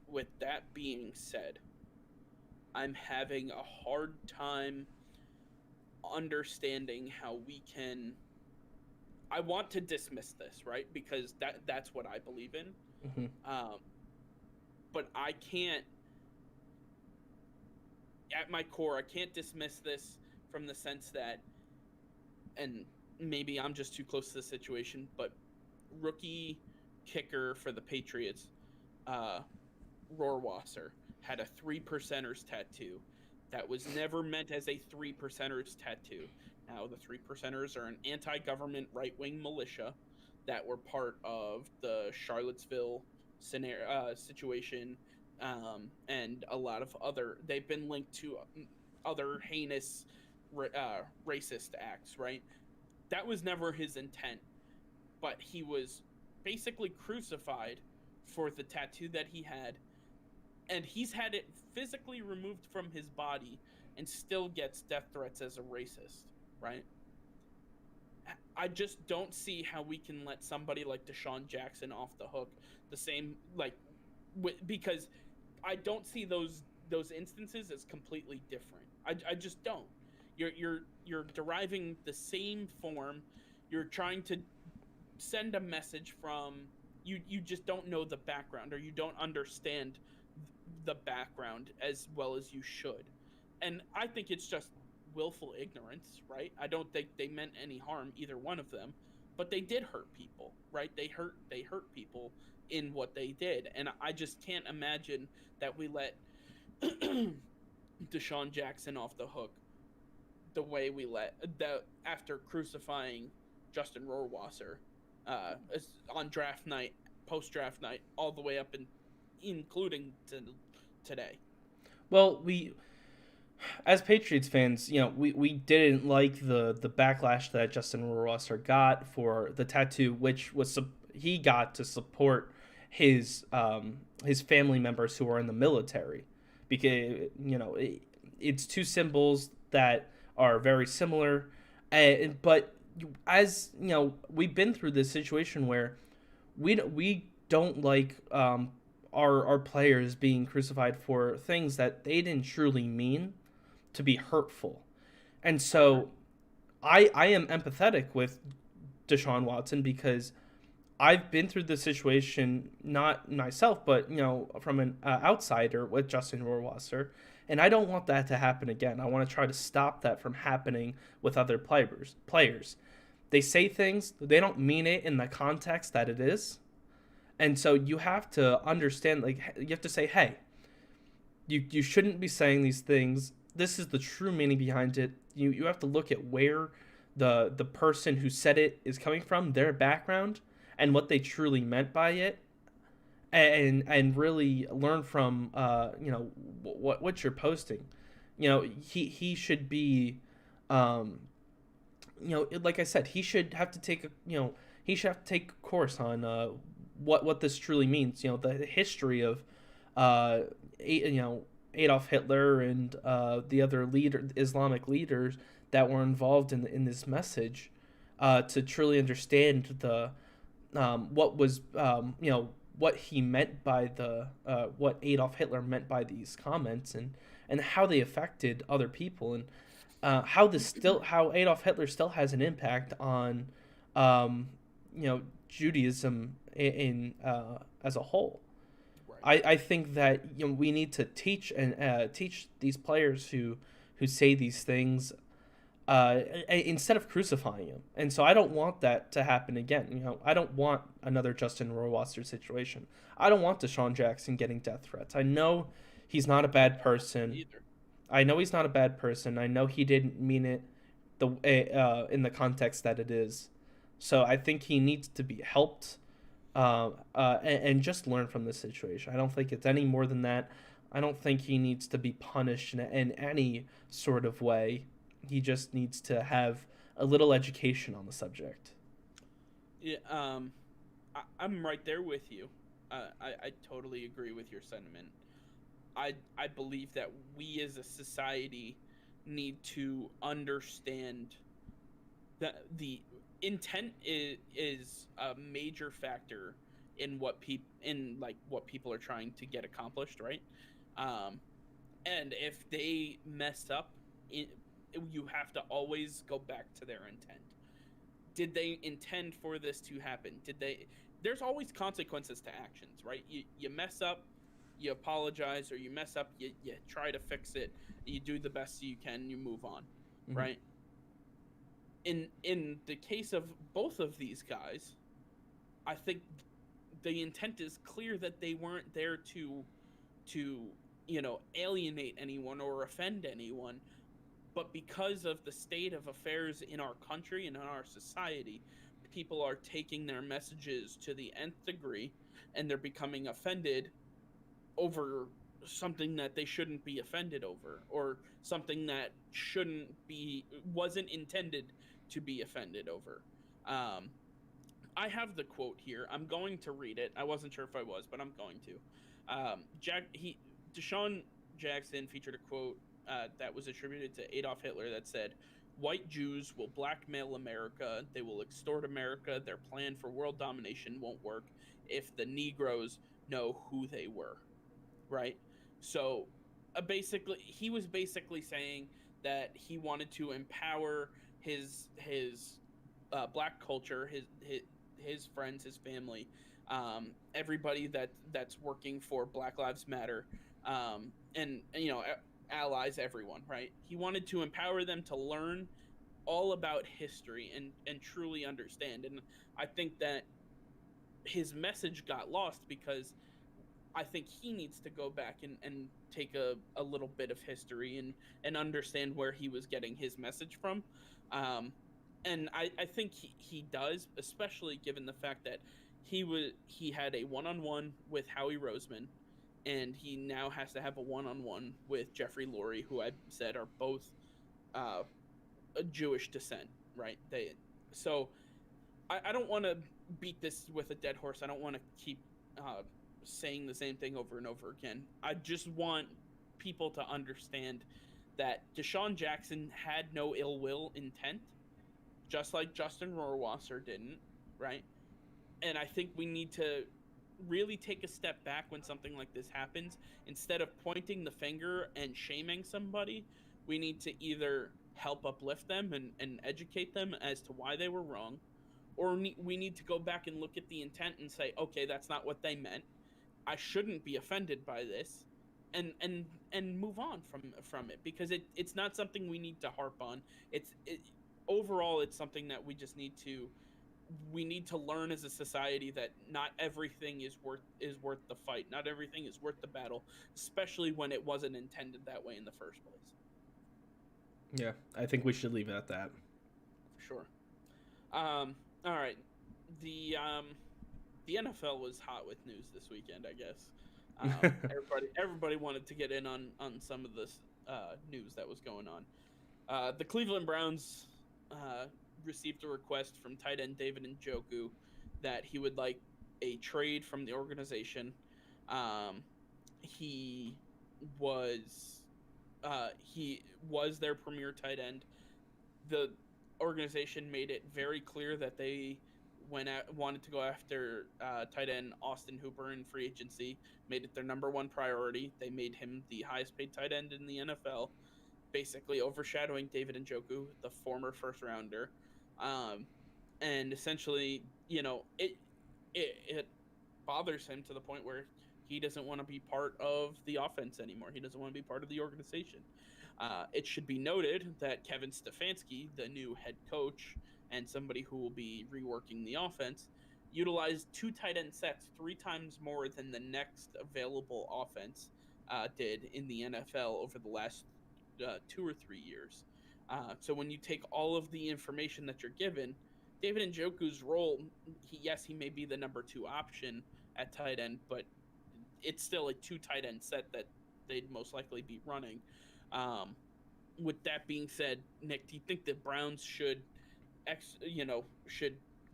With that being said, I'm having a hard time understanding how we can. I want to dismiss this, right? Because that's what I believe in. Mm-hmm. But I can't. At my core, I can't dismiss this from the sense that, and maybe I'm just too close to the situation, but rookie kicker for the Patriots, Rohrwasser, had a 3%ers tattoo that was never meant as a 3%ers tattoo. Now, the 3%ers are an anti-government right-wing militia that were part of the Charlottesville situation, and a lot of other. They've been linked to other heinous racist acts, right? That was never his intent, but he was basically crucified for the tattoo that he had, and he's had it physically removed from his body and still gets death threats as a racist, right? I just don't see how we can let somebody like DeSean Jackson off the hook the same, because I don't see those instances as completely different. I just don't. You're deriving the same form. You're trying to send a message from you just don't know the background, or you don't understand the background as well as you should. And I think it's just willful ignorance, right? I don't think they meant any harm, either one of them, but they did hurt people, right? They hurt people in what they did, and I just can't imagine that we let DeSean Jackson off the hook the way we let after crucifying Justin Rohrwasser on draft night, post draft night, all the way up including today. Well, we, as Patriots fans, we didn't like the backlash that Justin Rohrwasser got for the tattoo, which was he got to support his his family members who are in the military, because it's two symbols that are very similar, but as we've been through this situation where we don't like our players being crucified for things that they didn't truly mean to be hurtful. And so I am empathetic with Deshaun Watson because I've been through this situation, not myself, but from an outsider with Justin Rohrwasser, and I don't want that to happen again. I want to try to stop that from happening with other players. They say things, they don't mean it in the context that it is. And so you have to understand, like, you have to say, hey, you shouldn't be saying these things. This is the true meaning behind it. You have to look at where the person who said it is coming from, their background, and what they truly meant by it, and really learn from what you're posting. He should be, like I said, he should have to take a course on what this truly means. The history of Adolf Hitler and the other Islamic leaders that were involved in this message, to truly understand the what was what he meant by what Adolf Hitler meant by these comments, and how they affected other people, and how Adolf Hitler still has an impact on Judaism in as a whole. Right. I think that we need to teach these players who say these things instead of crucifying him. And so I don't want that to happen again. I don't want another Justin Rohrwasser situation. I don't want DeSean Jackson getting death threats. I know he's not a bad person. I know he's not a bad person. I know he didn't mean it in the context that it is. So I think he needs to be helped and just learn from this situation. I don't think it's any more than that. I don't think he needs to be punished in any sort of way. He just needs to have a little education on the subject. Yeah, I'm right there with you. I totally agree with your sentiment. I believe that we as a society need to understand that the intent is a major factor in what people are trying to get accomplished, right? And if they mess up, you have to always go back to their intent. Did they intend for this to happen? There's always consequences to actions, right? You mess up, you apologize, or you mess up, you try to fix it, you do the best you can, you move on, mm-hmm. right? In the case of both of these guys, I think the intent is clear that they weren't there to alienate anyone or offend anyone, but because of the state of affairs in our country and in our society, people are taking their messages to the nth degree, and they're becoming offended over something that they shouldn't be offended over, or something that wasn't intended to be offended over. I have the quote here. I'm going to read it. I wasn't sure if I was, but I'm going to. DeSean Jackson featured a quote that was attributed to Adolf Hitler that said, "White Jews will blackmail America. They will extort America. Their plan for world domination won't work if the Negroes know who they were." Right? So he was basically saying that he wanted to empower his black culture, his friends, his family, everybody that's working for Black Lives Matter, and allies, everyone, right? He wanted to empower them to learn all about history and truly understand. And I think that his message got lost because I think he needs to go back and take a little bit of history and understand where he was getting his message from. And I think he does, especially given the fact that he had a one-on-one with Howie Roseman, and he now has to have a one-on-one with Jeffrey Lurie, who I said are both a Jewish descent, right? So I don't want to beat this with a dead horse. I don't want to keep saying the same thing over and over again. I just want people to understand that Deshaun Jackson had no ill will intent, just like Justin Rohrwasser didn't, right? And I think we need to really take a step back when something like this happens. Instead of pointing the finger and shaming somebody, we need to either help uplift them and educate them as to why they were wrong, or we need to go back and look at the intent and say, okay, that's not what they meant. I shouldn't be offended by this, and move on from it, because it's not something we need to harp on. Overall, it's something that we just need to learn as a society that not everything is worth the fight. Not everything is worth the battle, especially when it wasn't intended that way in the first place. Yeah, I think we should leave it at that. Sure. All right. The NFL was hot with news this weekend, I guess. Everybody wanted to get in on some of this news that was going on. The Cleveland Browns received a request from tight end David Njoku that he would like a trade from the organization. He was their premier tight end. The organization made it very clear that they wanted to go after tight end Austin Hooper in free agency, made it their number one priority. They made him the highest paid tight end in the NFL, basically overshadowing David Njoku, the former first rounder. And essentially, it bothers him to the point where he doesn't want to be part of the offense anymore. He doesn't want to be part of the organization. It should be noted that Kevin Stefanski, the new head coach and somebody who will be reworking the offense, utilized 2 tight end sets 3 times more than the next available offense did in the NFL over the last 2 or 3 years. So when you take all of the information that you're given, David Njoku's role, he may be the number 2 option at tight end, but it's still a 2 tight end set that they'd most likely be running. With that being said, Nick, do you think the Browns should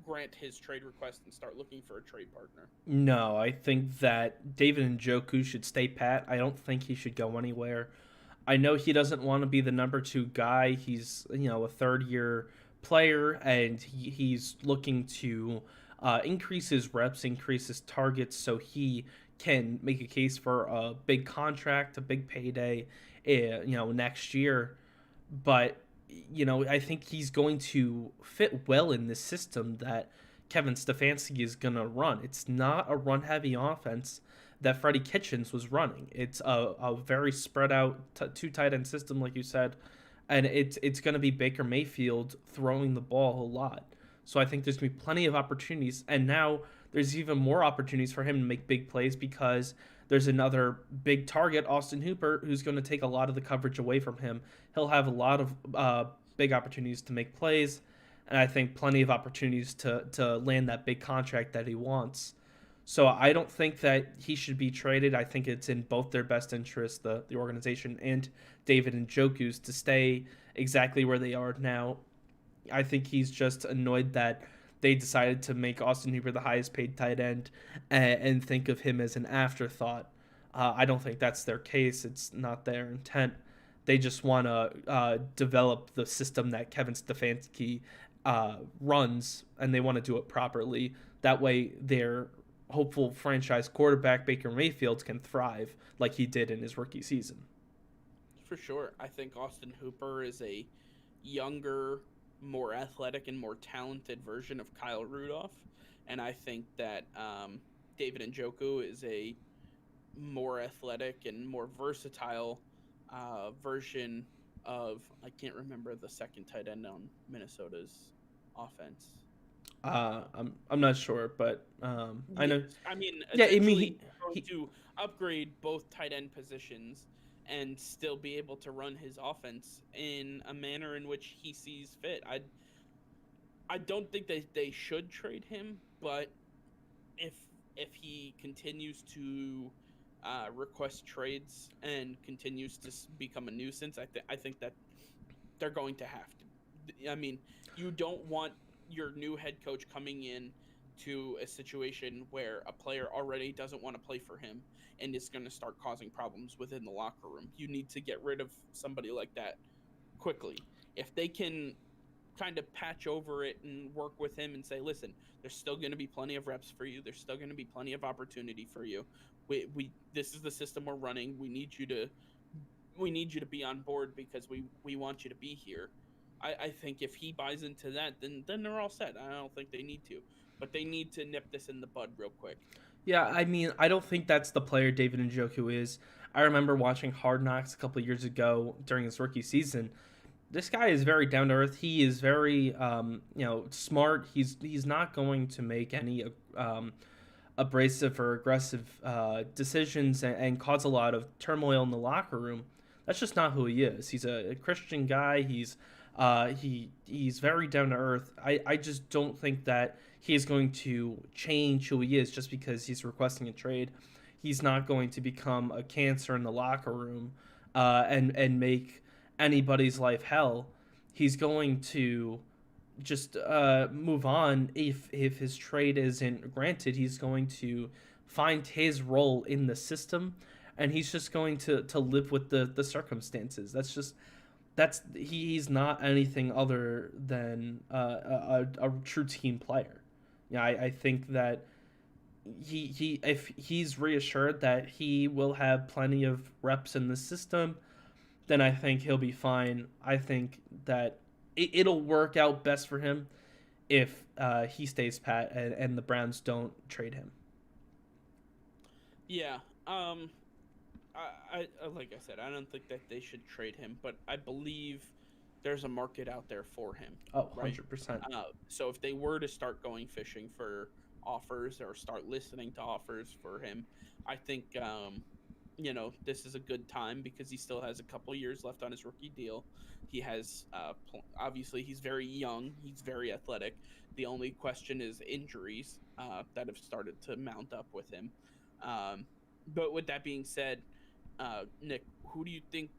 grant his trade request and start looking for a trade partner? No, I think that David Njoku should stay pat. I don't think he should go anywhere. I know he doesn't want to be the number 2 guy. He's, a third-year player, and he's looking to increase his reps, increase his targets, so he can make a case for a big contract, a big payday, next year. But, I think he's going to fit well in this system that Kevin Stefanski is going to run. It's not a run-heavy offense that Freddie Kitchens was running. It's a very spread out 2 tight end system, like you said, and it's going to be Baker Mayfield throwing the ball a lot. So I think there's going to be plenty of opportunities, and now there's even more opportunities for him to make big plays because there's another big target, Austin Hooper, who's going to take a lot of the coverage away from him. He'll have a lot of big opportunities to make plays, and I think plenty of opportunities to land that big contract that he wants. So I don't think that he should be traded. I think it's in both their best interests, the organization and David Njoku's, to stay exactly where they are now. I think he's just annoyed that they decided to make Austin Hooper the highest paid tight end and think of him as an afterthought. I don't think that's their case. It's not their intent. They just want to develop the system that Kevin Stefanski runs, and they want to do it properly. That way their hopeful franchise quarterback Baker Mayfield can thrive like he did in his rookie season. For sure. I think Austin Hooper is a younger, more athletic, and more talented version of Kyle Rudolph. And I think that David Njoku is a more athletic and more versatile version of, I can't remember the second tight end on Minnesota's offense. I'm not sure, but I know. I mean, Yeah, I mean, he to upgrade both tight end positions and still be able to run his offense in a manner in which he sees fit. I don't think that they should trade him, but if he continues to request trades and continues to become a nuisance, I think that they're going to have to. I mean, you don't want your new head coach coming in to a situation where a player already doesn't want to play for him and is going to start causing problems within the locker room. You need to get rid of somebody like that quickly. If they can kind of patch over it and work with him and say, listen, there's still going to be plenty of reps for you. There's still going to be plenty of opportunity for you. We this is the system we're running. We need you to be on board because we want you to be here. I think if he buys into that, then they're all set. I don't think they need to, but they need to nip this in the bud real quick. Yeah, I mean, I don't think that's the player David Njoku is. I remember watching Hard Knocks a couple of years ago during his rookie season. This guy is very down to earth. He is very, smart. He's not going to make any abrasive or aggressive decisions and cause a lot of turmoil in the locker room. That's just not who he is. He's a Christian guy. He's very down to earth. I just don't think that he is going to change who he is just because he's requesting a trade. He's not going to become a cancer in the locker room and make anybody's life hell. He's going to just move on. If his trade isn't granted, he's going to find his role in the system, and he's just going to live with the circumstances. He's not anything other than a true team player. Yeah, I think that he if he's reassured that he will have plenty of reps in the system, then I think he'll be fine. I think that it'll work out best for him if he stays pat and the Browns don't trade him. Yeah. I like I said, I don't think that they should trade him, but I believe there's a market out there for him. Oh, right? 100%. So if they were to start going fishing for offers or start listening to offers for him, I think this is a good time because he still has a couple years left on his rookie deal. He has obviously he's very young, he's very athletic. The only question is injuries that have started to mount up with him. But with that being said, Nick, who do you think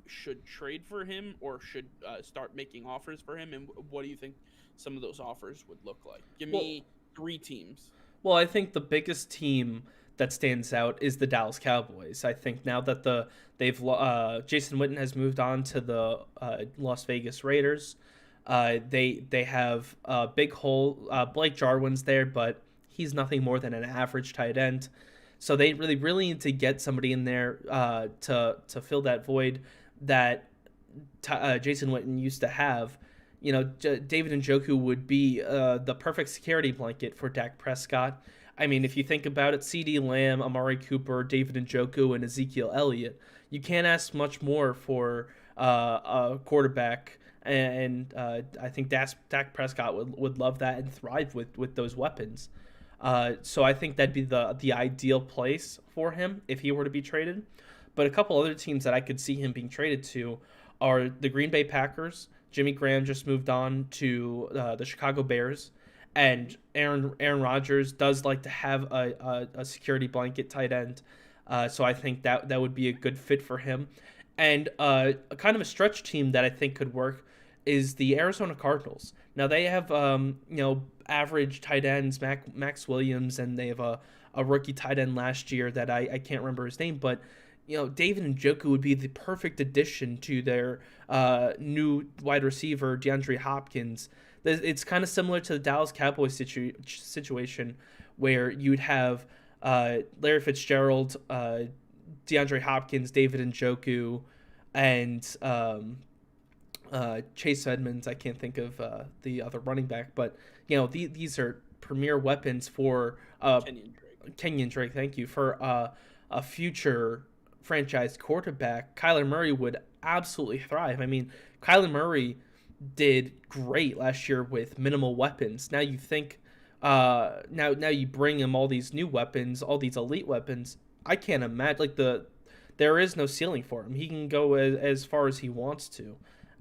should trade for him or should start making offers for him, and what do you think some of those offers would look like? Give me 3 teams. Well, I think the biggest team that stands out is the Dallas Cowboys. I think now that Jason Witten has moved on to the Las Vegas Raiders, they have a big hole. Blake Jarwin's there, but he's nothing more than an average tight end. So they really need to get somebody in there to fill that void that Jason Witten used to have. David Njoku would be the perfect security blanket for Dak Prescott. I mean, if you think about it, CeeDee Lamb, Amari Cooper, David Njoku, and Ezekiel Elliott, you can't ask much more for a quarterback. And I think Dak Prescott would love that and thrive with those weapons. So I think that'd be the ideal place for him if he were to be traded. But a couple other teams that I could see him being traded to are the Green Bay Packers. Jimmy Graham just moved on to the Chicago Bears. And Aaron Rodgers does like to have a security blanket tight end. So I think that would be a good fit for him. And a kind of a stretch team that I think could work is the Arizona Cardinals. Now they have average tight ends, Max Williams, and they have a rookie tight end last year that I can't remember his name, but David Njoku would be the perfect addition to their new wide receiver, DeAndre Hopkins. It's kind of similar to the Dallas Cowboys situation where you'd have Larry Fitzgerald, DeAndre Hopkins, David Njoku, and Chase Edmonds. I can't think of the other running back, but these are premier weapons for Kenyon Drake. Thank you for a future franchise quarterback. Kyler Murray would absolutely thrive. I mean, Kyler Murray did great last year with minimal weapons. Now you think, now you bring him all these new weapons, all these elite weapons. I can't imagine there is no ceiling for him. He can go as far as he wants to,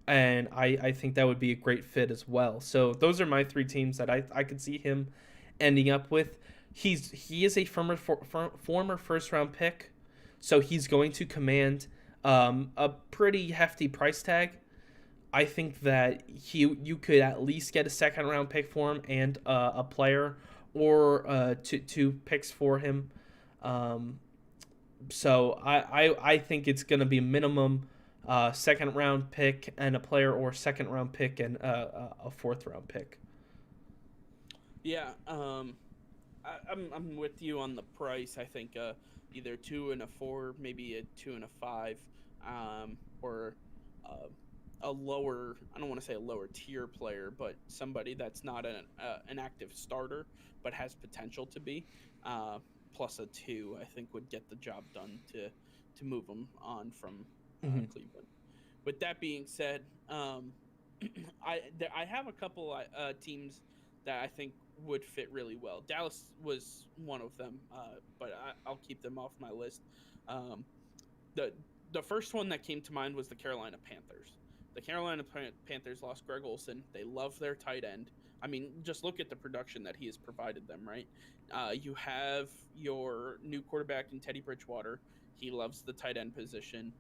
and I think that would be a great fit as well. So those are my 3 teams that I could see him ending up with. He is a former first round pick, so he's going to command a pretty hefty price tag. I think that you could at least get a second round pick for him and a player or two picks for him. So I think it's going to be a minimum second round pick and a player, or second round pick and a fourth round pick. Yeah, I'm with you on the price. I think either 2 and a 4, maybe a 2 and a 5, or uh, a lower. I don't want to say a lower tier player, but somebody that's not an active starter but has potential to be. Plus a 2, I think would get the job done to move them on from Mm-hmm. Cleveland. With that being said, I have a couple teams that I think would fit really well. Dallas was one of them, but I'll keep them off my list. Um, the the first one that came to mind was the Carolina Panthers. The Carolina Panthers lost Greg Olsen. They love their tight end. I mean, just look at the production that he has provided them, right? You have your new quarterback in Teddy Bridgewater. He loves the tight end position.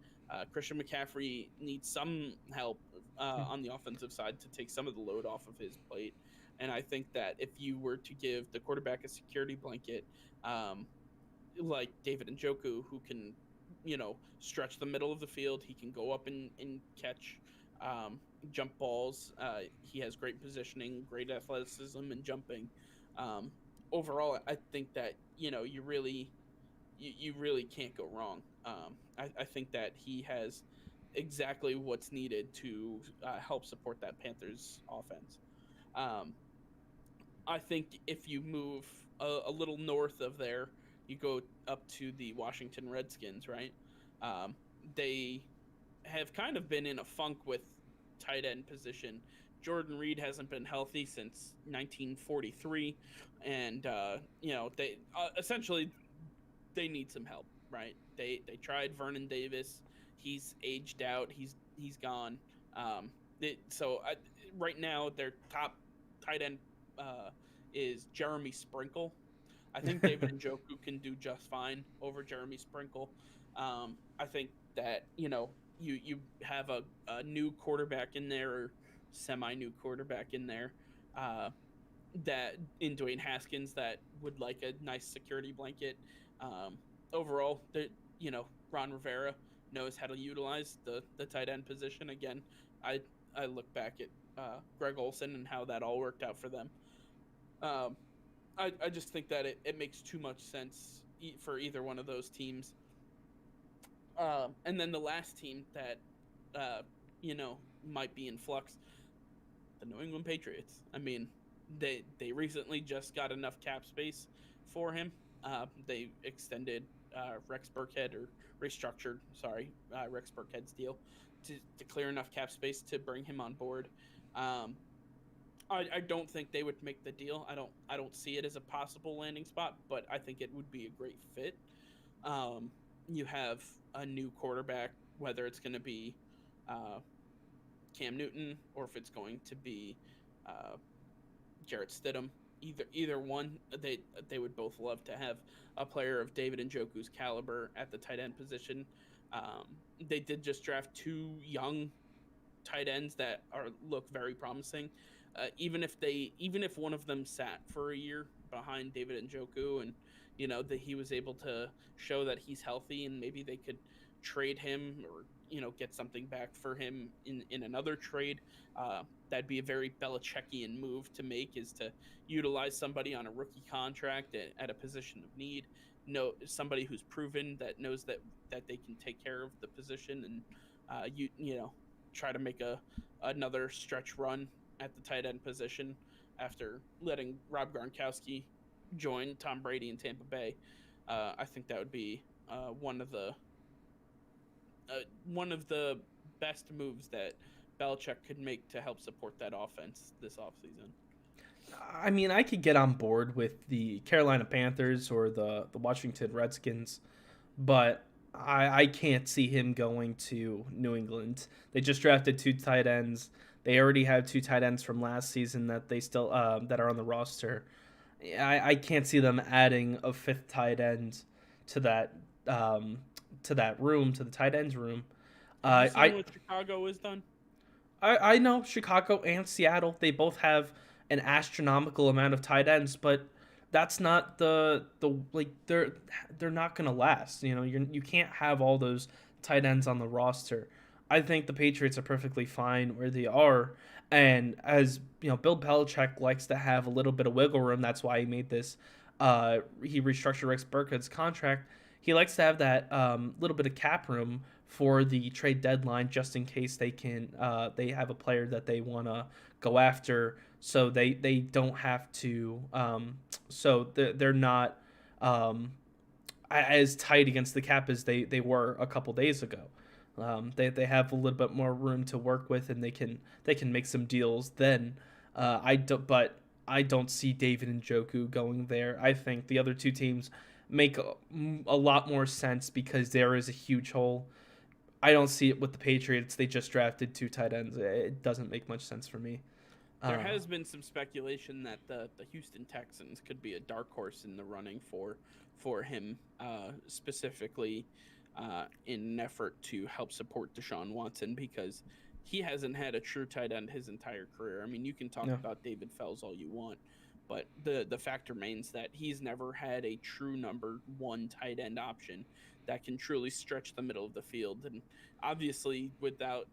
Christian McCaffrey needs some help on the offensive side to take some of the load off of his plate. And I think that if you were to give the quarterback a security blanket, um, like David Njoku, who can, stretch the middle of the field. He can go up and catch jump balls. He has great positioning, great athleticism, and jumping. Um, Overall, I think that you really can't go wrong. I think that he has exactly what's needed to help support that Panthers offense. Um, I think if you move a little north of there, you go up to the Washington Redskins, right? Um, they have kind of been in a funk with tight end position. Jordan Reed hasn't been healthy since 1943, and they essentially they need some help, right? They tried Vernon Davis. He's aged out. He's gone. So right now their top tight end is Jeremy Sprinkle. I think David Njoku can do just fine over Jeremy Sprinkle. I think that you have a new quarterback in there, or semi new quarterback in there, uh, that in Dwayne Haskins, that would like a nice security blanket. Um, Overall, Ron Rivera knows how to utilize the tight end position. Again, I look back at Greg Olsen and how that all worked out for them. Um, I just think that it makes too much sense for either one of those teams. And then the last team that uh, might be in flux, the New England Patriots. I mean, they recently just got enough cap space for him. They extended Rex Burkhead, or restructured, sorry, Rex Burkhead's deal to clear enough cap space to bring him on board. Um, I don't think they would make the deal. I don't see it as a possible landing spot, but I think it would be a great fit. You have a new quarterback, whether it's going to be uh, Cam Newton or if it's going to be uh, Jarrett Stidham. Either one, they would both love to have a player of David Njoku's caliber at the tight end position. They did just draft two young tight ends that look very promising. Even if one of them sat for a year behind David Njoku, and that he was able to show that he's healthy, and maybe they could trade him, or get something back for him in another trade. That'd be a very Belichickian move to make, is to utilize somebody on a rookie contract at a position of need. Somebody who's proven, that knows that they can take care of the position, and try to make another stretch run at the tight end position after letting Rob Gronkowski join Tom Brady in Tampa Bay. I think that would be one of the best moves that Belichick could make to help support that offense this offseason. I mean, I could get on board with the Carolina Panthers or the Washington Redskins, but I can't see him going to New England. They just drafted two tight ends. They already have two tight ends from last season that they still that are on the roster. I can't see them adding a fifth tight end to that to the tight ends room. Have you seen I what Chicago has done? I know Chicago and Seattle, they both have an astronomical amount of tight ends, but that's not the like they're not gonna last. You can't have all those tight ends on the roster. I think the Patriots are perfectly fine where they are, and as Bill Belichick likes to have a little bit of wiggle room. That's why he made this. He restructured Rex Burkhead's contract. He likes to have that little bit of cap room for the trade deadline, just in case they have a player that they want to go after, so they don't have to so they're not as tight against the cap as they were a couple days ago. They have a little bit more room to work with, and they can make some deals then. I don't see David Njoku going there. I think the other two teams make a lot more sense because there is a huge hole. I don't see it with the Patriots. They just drafted two tight ends. It doesn't make much sense for me. There has been some speculation that the Houston Texans could be a dark horse in the running for him, specifically in an effort to help support Deshaun Watson, because he hasn't had a true tight end his entire career. I mean, you can talk about David Fells all you want, but the fact remains that he's never had a true number one tight end option that can truly stretch the middle of the field. And obviously, without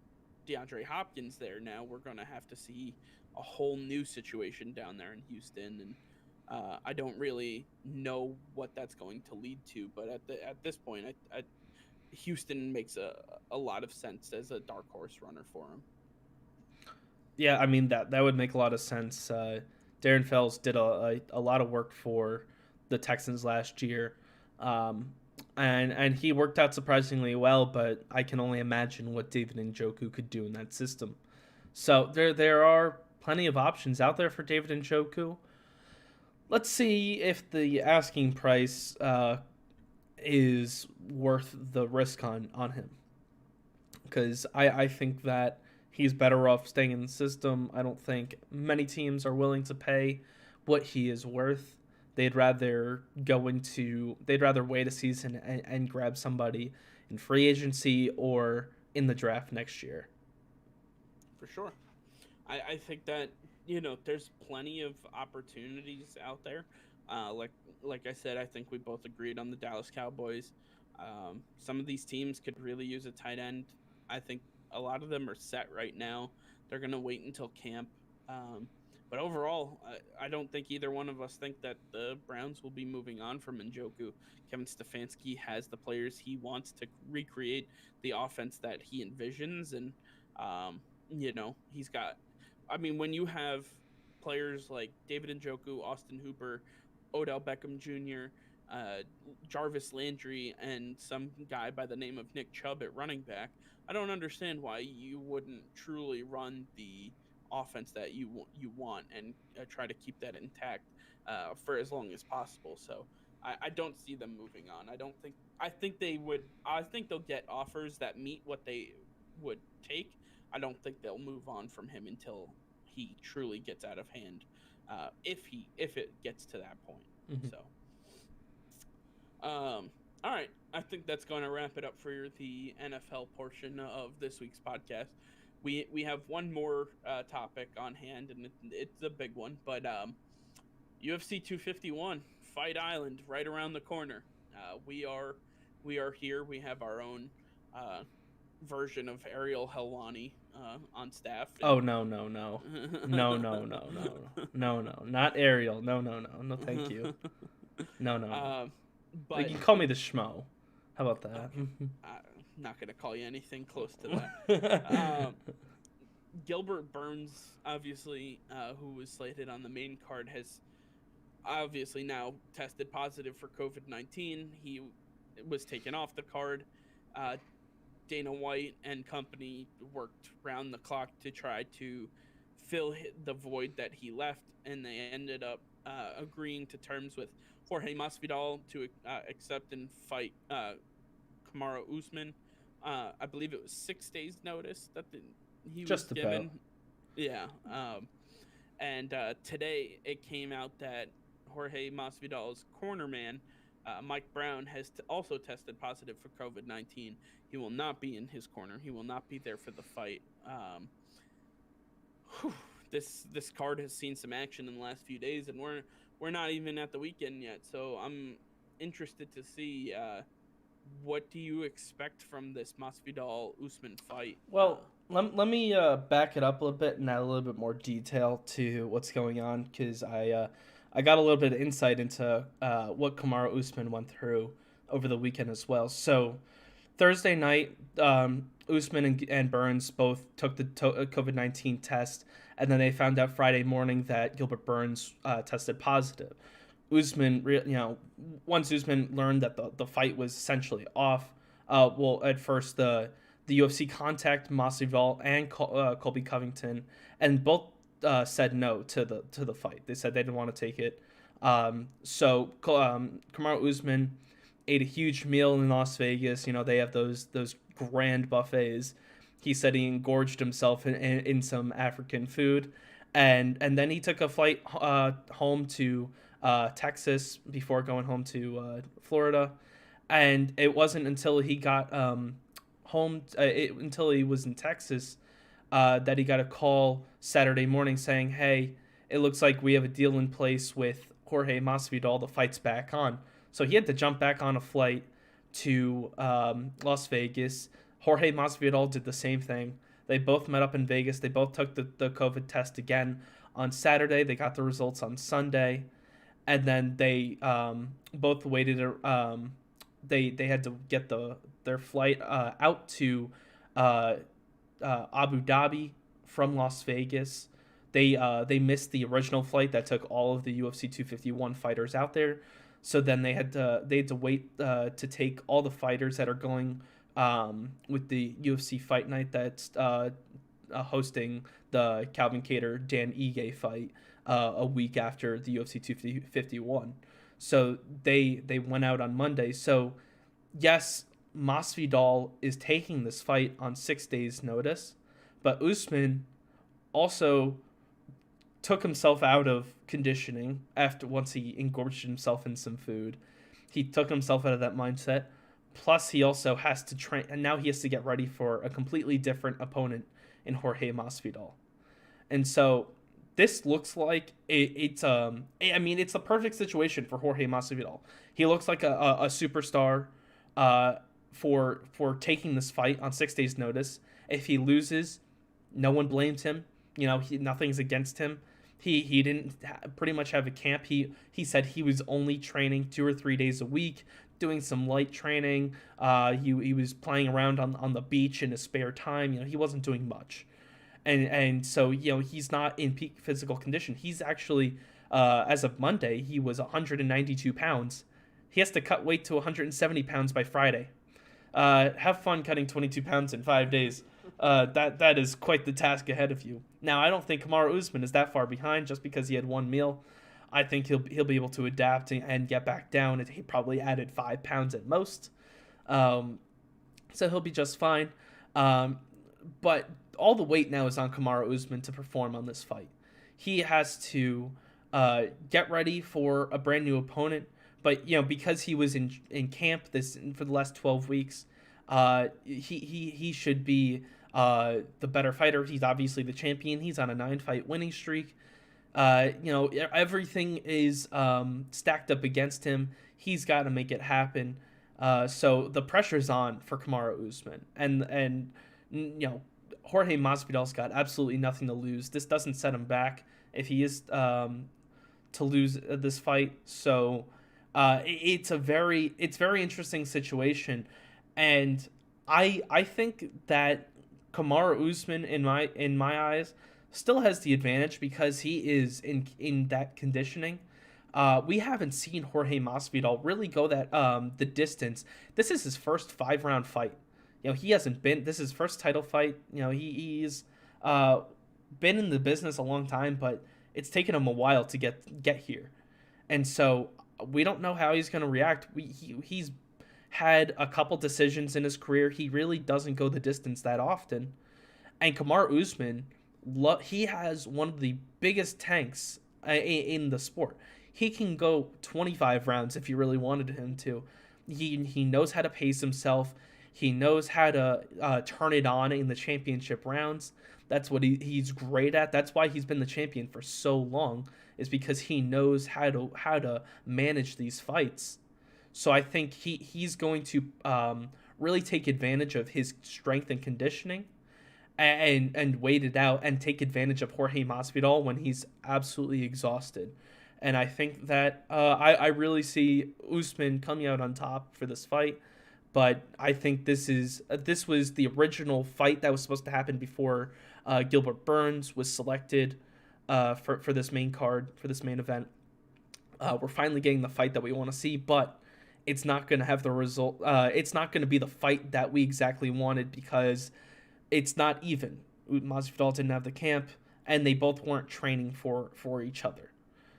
DeAndre Hopkins there now, we're going to have to see a whole new situation down there in Houston. And I don't really know what that's going to lead to. But at this point, Houston makes a lot of sense as a dark horse runner for him. Yeah, I mean that would make a lot of sense. Darren Fells did a lot of work for the Texans last year, and he worked out surprisingly well. But I can only imagine what David Njoku could do in that system. So there are plenty of options out there for David Njoku. Let's see if the asking price is worth the risk on him, because I think that he's better off staying in the system. I don't think many teams are willing to pay what he is worth. They'd rather wait a season and grab somebody in free agency or in the draft next year. For sure. I think that, there's plenty of opportunities out there. Like I said, I think we both agreed on the Dallas Cowboys. Some of these teams could really use a tight end. I think a lot of them are set right now. They're going to wait until camp. But overall, I don't think either one of us think that the Browns will be moving on from Njoku. Kevin Stefanski has the players he wants to recreate the offense that he envisions. And, he's got, when you have players like David Njoku, Austin Hooper, Odell Beckham Jr., Jarvis Landry, and some guy by the name of Nick Chubb at running back, I don't understand why you wouldn't truly run the offense that you want and try to keep that intact for as long as possible. So I don't see them moving on. I think they'll get offers that meet what they would take. I don't think they'll move on from him until he truly gets out of hand, if it gets to that point. Mm-hmm. So all right, I think that's going to wrap it up for the NFL portion of this week's podcast. We have one more topic on hand, and it's a big one, but UFC 251 Fight Island right around the corner. We are here. We have our own version of Ariel Helwani on staff. Oh no, not Ariel. No, thank you. No. But you can call me the Schmo. How about that? Okay. I'm not gonna call you anything close to that. Gilbert Burns, obviously, who was slated on the main card, has obviously now tested positive for COVID-19. He was taken off the card. Dana White and company worked round the clock to try to fill the void that he left, and they ended up agreeing to terms with Jorge Masvidal to accept and fight Kamaru Usman. I believe it was 6 days' notice that he just was given. About. Yeah. And today it came out that Jorge Masvidal's cornerman, Mike Brown, has also tested positive for COVID-19. He will not be in his corner. He will not be there for the fight. This card has seen some action in the last few days, and we're we're not even at the weekend yet, so I'm interested to see what do you expect from this Masvidal Usman fight. Well, let me back it up a little bit and add a little bit more detail to what's going on, because I got a little bit of insight into what Kamaru Usman went through over the weekend as well. So Thursday night, Usman and Burns both took the COVID-19 test, and then they found out Friday morning that Gilbert Burns tested positive. Usman, once Usman learned that the fight was essentially off, well, at first the UFC contacted Masvidal and Colby Covington, and both said no to the fight. They said they didn't want to take it. So Kamaru Usman ate a huge meal in Las Vegas. You know, they have those grand buffets. He said he engorged himself in some African food, and then he took a flight home to Texas before going home to Florida. And it wasn't until he got home, until he was in Texas, that he got a call Saturday morning saying, "Hey, it looks like we have a deal in place with Jorge Masvidal. The fight's back on." So he had to jump back on a flight to Las Vegas. Jorge Masvidal did the same thing. They both met up in Vegas. They both took the COVID test again on Saturday. They got the results on Sunday, and then they both waited. They had to get their flight out to Abu Dhabi from Las Vegas. They missed the original flight that took all of the UFC 251 fighters out there. So then they had to wait to take all the fighters that are going with the UFC Fight Night that's hosting the Calvin Kattar Dan Ige fight a week after the UFC 251. So they went out on Monday. So yes, Masvidal is taking this fight on 6 days' notice, but Usman also took himself out of conditioning once he engorged himself in some food. He took himself out of that mindset. Plus, he also has to train, and now he has to get ready for a completely different opponent in Jorge Masvidal. And so this looks like it's the perfect situation for Jorge Masvidal. He looks like a superstar for taking this fight on 6 days' notice. If he loses, no one blames him. You know, nothing's against him. He didn't pretty much have a camp. He said he was only training 2 or 3 days a week, doing some light training. He was playing around on the beach in his spare time. You know, he wasn't doing much, and so he's not in peak physical condition. He's actually as of Monday he was 192 pounds. He has to cut weight to 170 pounds by Friday. Have fun cutting 22 pounds in 5 days. That is quite the task ahead of you. Now, I don't think Kamaru Usman is that far behind just because he had one meal. I think he'll be able to adapt and get back down. He probably added 5 pounds at most, so he'll be just fine. But all the weight now is on Kamaru Usman to perform on this fight. He has to get ready for a brand new opponent. But because he was in camp for the last 12 weeks, he should be the better fighter. He's obviously the champion. He's on a 9-fight winning streak. Everything is stacked up against him. He's got to make it happen. So the pressure's on for Kamaru Usman, and Jorge Masvidal's got absolutely nothing to lose. This doesn't set him back if he is to lose this fight. So it's very interesting situation, and I think that Kamaru Usman in my eyes still has the advantage because he is in that conditioning. We haven't seen Jorge Masvidal really go that the distance. This is his first 5-round fight. He hasn't been. This is his first title fight. He's been in the business a long time, but it's taken him a while to get here, and so we don't know how he's going to react. He's had a couple decisions in his career. He really doesn't go the distance that often. And Kamaru Usman, he has one of the biggest tanks in the sport. He can go 25 rounds if you really wanted him to. He knows how to pace himself. He knows how to turn it on in the championship rounds. That's what he's great at. That's why he's been the champion for so long, is because he knows how to manage these fights. So I think he's going to really take advantage of his strength and conditioning, and wait it out and take advantage of Jorge Masvidal when he's absolutely exhausted. And I think that I really see Usman coming out on top for this fight. But I think this was the original fight that was supposed to happen before Gilbert Burns was selected for this main card, for this main event. We're finally getting the fight that we want to see, but it's not going to have the result. It's not going to be the fight that we exactly wanted, because it's not even. Masvidal didn't have the camp, and they both weren't training for each other.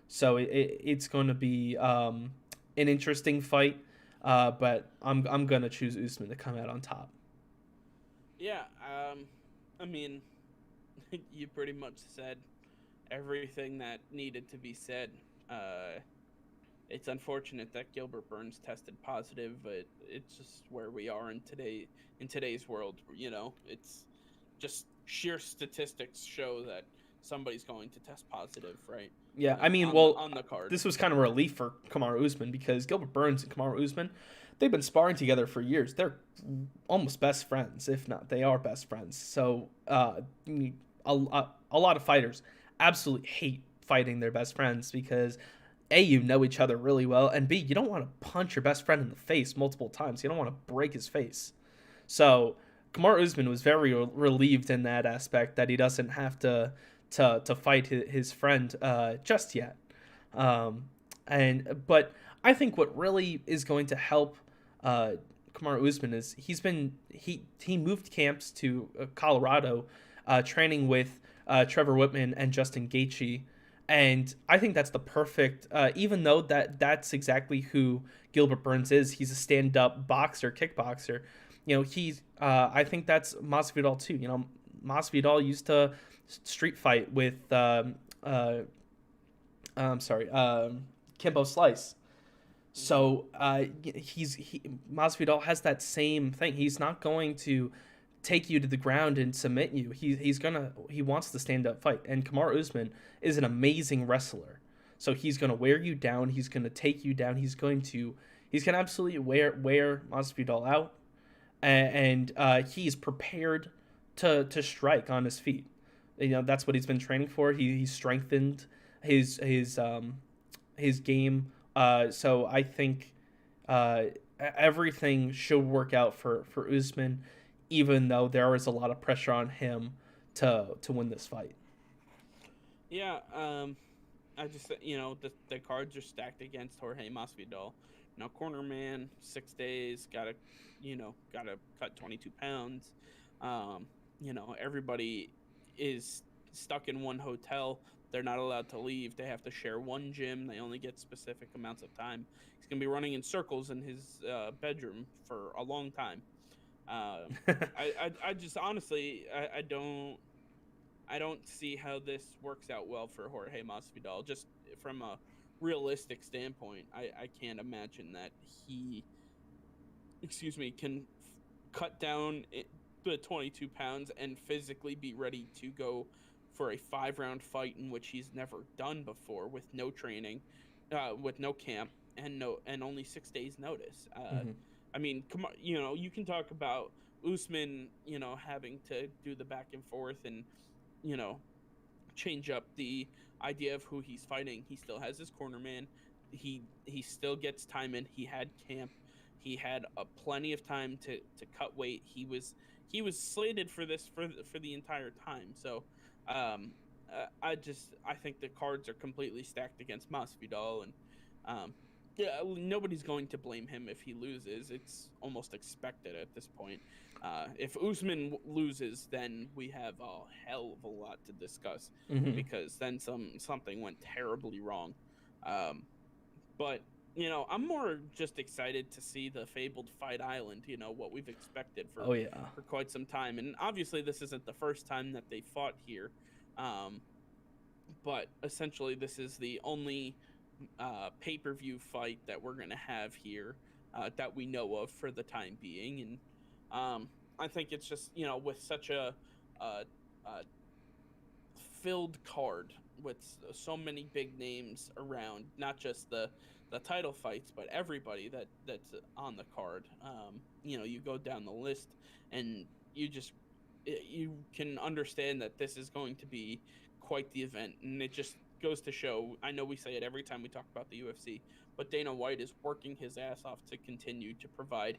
So it's going to be an interesting fight, but I'm going to choose Usman to come out on top. Yeah, I mean, you pretty much said everything that needed to be said. It's unfortunate that Gilbert Burns tested positive, but it's just where we are in today's world. It's just sheer statistics show that somebody's going to test positive, right? Yeah, I mean, on the card. This was kind of a relief for Kamaru Usman, because Gilbert Burns and Kamaru Usman, they've been sparring together for years. They're almost best friends, if not, they are best friends. So a lot of fighters absolutely hate fighting their best friends, because A, you know each other really well, and B, you don't want to punch your best friend in the face multiple times. You don't want to break his face. So Kamaru Usman was very relieved in that aspect, that he doesn't have to fight his friend just yet. But I think what really is going to help Kamaru Usman is he moved camps to Colorado, training with Trevor Whitman and Justin Gaethje. And I think that's the perfect, even though that's exactly who Gilbert Burns is. He's a stand-up boxer, kickboxer. I think that's Masvidal too. Masvidal used to street fight with, Kimbo Slice. So Masvidal has that same thing. He's not going to take you to the ground and submit you. He wants to stand up fight. And Kamaru Usman is an amazing wrestler. So he's gonna wear you down. He's gonna take you down. He's gonna absolutely wear Masvidal out, and he's prepared to strike on his feet. That's what he's been training for. He's strengthened his game. So I think everything should work out for Usman, even though there is a lot of pressure on him to win this fight. Yeah, I just the cards are stacked against Jorge Masvidal. Now, corner man, 6 days, gotta cut 22 pounds. Everybody is stuck in one hotel. They're not allowed to leave. They have to share one gym. They only get specific amounts of time. He's gonna be running in circles in his bedroom for a long time. I just honestly I don't see how this works out well for Jorge Masvidal. Just from a realistic standpoint, I can't imagine that he, can cut down the 22 pounds and physically be ready to go for a 5-round fight in which he's never done before, with no training, with no camp, and only 6 days notice. I mean, come on, you can talk about Usman, having to do the back and forth and, change up the idea of who he's fighting. He still has his corner man. He still gets time in. He had camp. He had plenty of time to cut weight. He was slated for this for the entire time. So, I think the cards are completely stacked against Masvidal, and nobody's going to blame him if he loses. It's almost expected at this point. If Usman loses, then we have a hell of a lot to discuss, because then something went terribly wrong. But I'm more just excited to see the fabled Fight Island. What we've expected for quite some time, and obviously this isn't the first time that they fought here. But essentially, this is the only pay-per-view fight that we're gonna have here that we know of for the time being, and I think it's just with such a uh, filled card with so many big names around, not just the title fights, but everybody that's on the card. You go down the list, and you can understand that this is going to be quite the event, and it just goes to show. I know we say it every time we talk about the UFC, but Dana White is working his ass off to continue to provide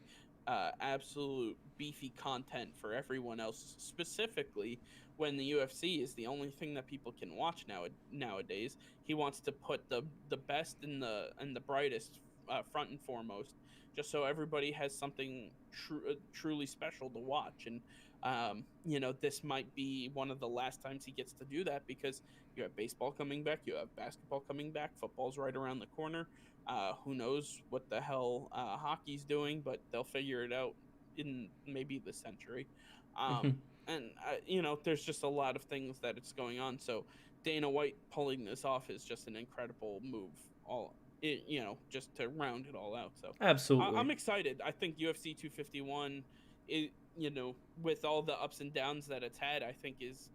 absolute beefy content for everyone else, specifically when the UFC is the only thing that people can watch nowadays. He wants to put the best and the brightest front and foremost, just so everybody has something truly special to watch. And this might be one of the last times he gets to do that, because you have baseball coming back, you have basketball coming back, football's right around the corner. Who knows what the hell hockey's doing, but they'll figure it out in maybe the century. There's just a lot of things that it's going on. So Dana White pulling this off is just an incredible move. Just to round it all out. So Absolutely. I'm excited. I think UFC 251, with all the ups and downs that it's had, I think is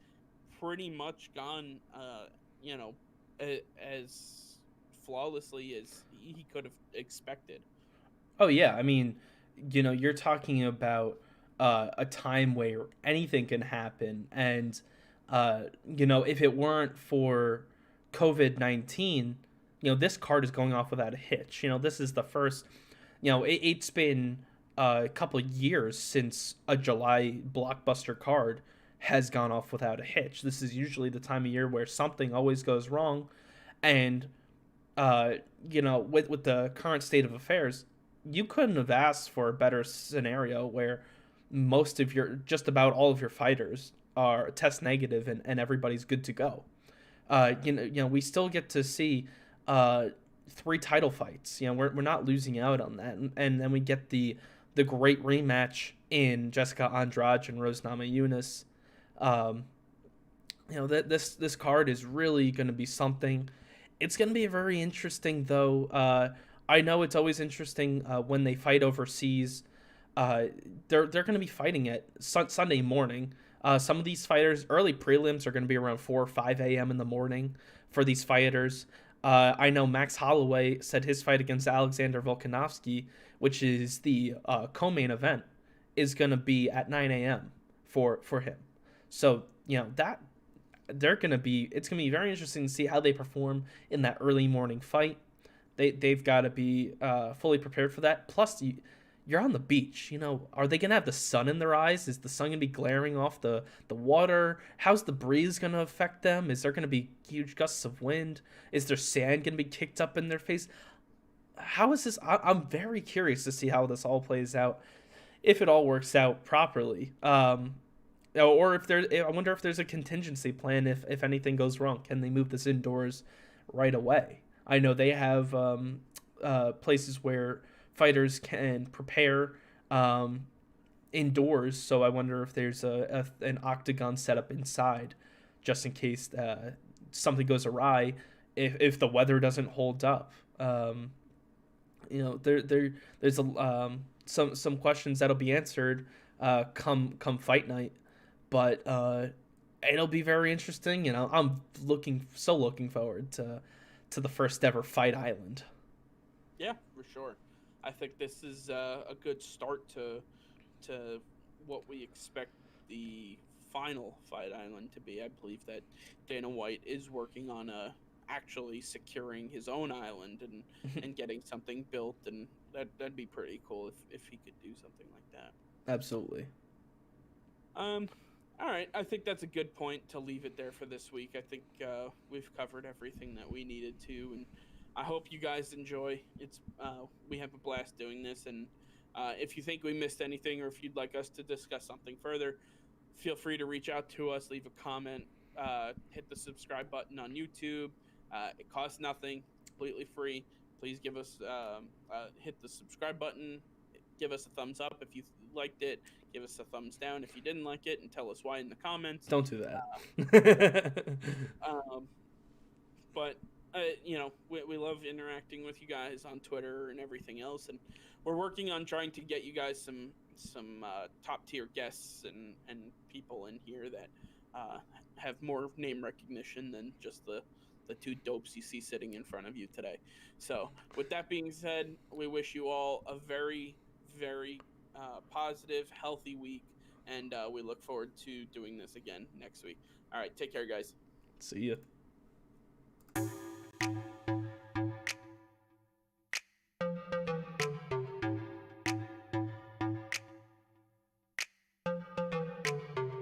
pretty much gone. As flawlessly as he could have expected. Oh yeah, I mean, you're talking about a time where anything can happen, and if it weren't for COVID-19, this card is going off without a hitch. This is the first. It's been a couple of years since a July blockbuster card has gone off without a hitch. This is usually the time of year where something always goes wrong, and with the current state of affairs, you couldn't have asked for a better scenario where just about all of your fighters are test negative, and everybody's good to go. We still get to see 3 title fights. We're not losing out on that, and then we get the great rematch in Jessica Andrade and Rose Namajunas. This card is really going to be something. It's going to be very interesting, though. I know it's always interesting when they fight overseas. They're going to be fighting at Sunday morning. Some of these fighters, early prelims are going to be around 4 or 5 a.m. in the morning for these fighters. I know Max Holloway said his fight against Alexander Volkanovski, which is the co-main event, is going to be at 9 a.m. for him. So, that it's going to be very interesting to see how they perform in that early morning fight. They've got to be fully prepared for that. Plus, you're on the beach. Are they going to have the sun in their eyes? Is the sun going to be glaring off the water? How's the breeze going to affect them? Is there going to be huge gusts of wind? Is there sand going to be kicked up in their face? How is this? I'm very curious to see how this all plays out, if it all works out properly. Or I wonder if there's a contingency plan if anything goes wrong. Can they move this indoors right away? I know they have places where fighters can prepare indoors, so I wonder if there's an octagon set up inside, just in case something goes awry, if the weather doesn't hold up. There's some questions that'll be answered come fight night, but it'll be very interesting. I'm looking forward to the first ever Fight Island. Yeah, for sure. I think this is a good start to what we expect the final Fight Island to be. I believe that Dana White is working on actually securing his own island and getting something built, and that'd be pretty cool if he could do something like that. Absolutely. All right, I think that's a good point to leave it there for this week. I think we've covered everything that we needed to, and I hope you guys enjoy. We have a blast doing this, and if you think we missed anything, or if you'd like us to discuss something further, feel free to reach out to us, leave a comment, hit the subscribe button on YouTube. It costs nothing, completely free. Please give us hit the subscribe button, give us a thumbs up if you liked it, give us a thumbs down if you didn't like it, and tell us why in the comments. Don't do that. But we love interacting with you guys on Twitter and everything else, and we're working on trying to get you guys some top tier guests and people in here that have more name recognition than just the two dopes you see sitting in front of you today. So, with that being said, we wish you all a very, very positive, healthy week, and we look forward to doing this again next week. All right, take care, guys. See ya.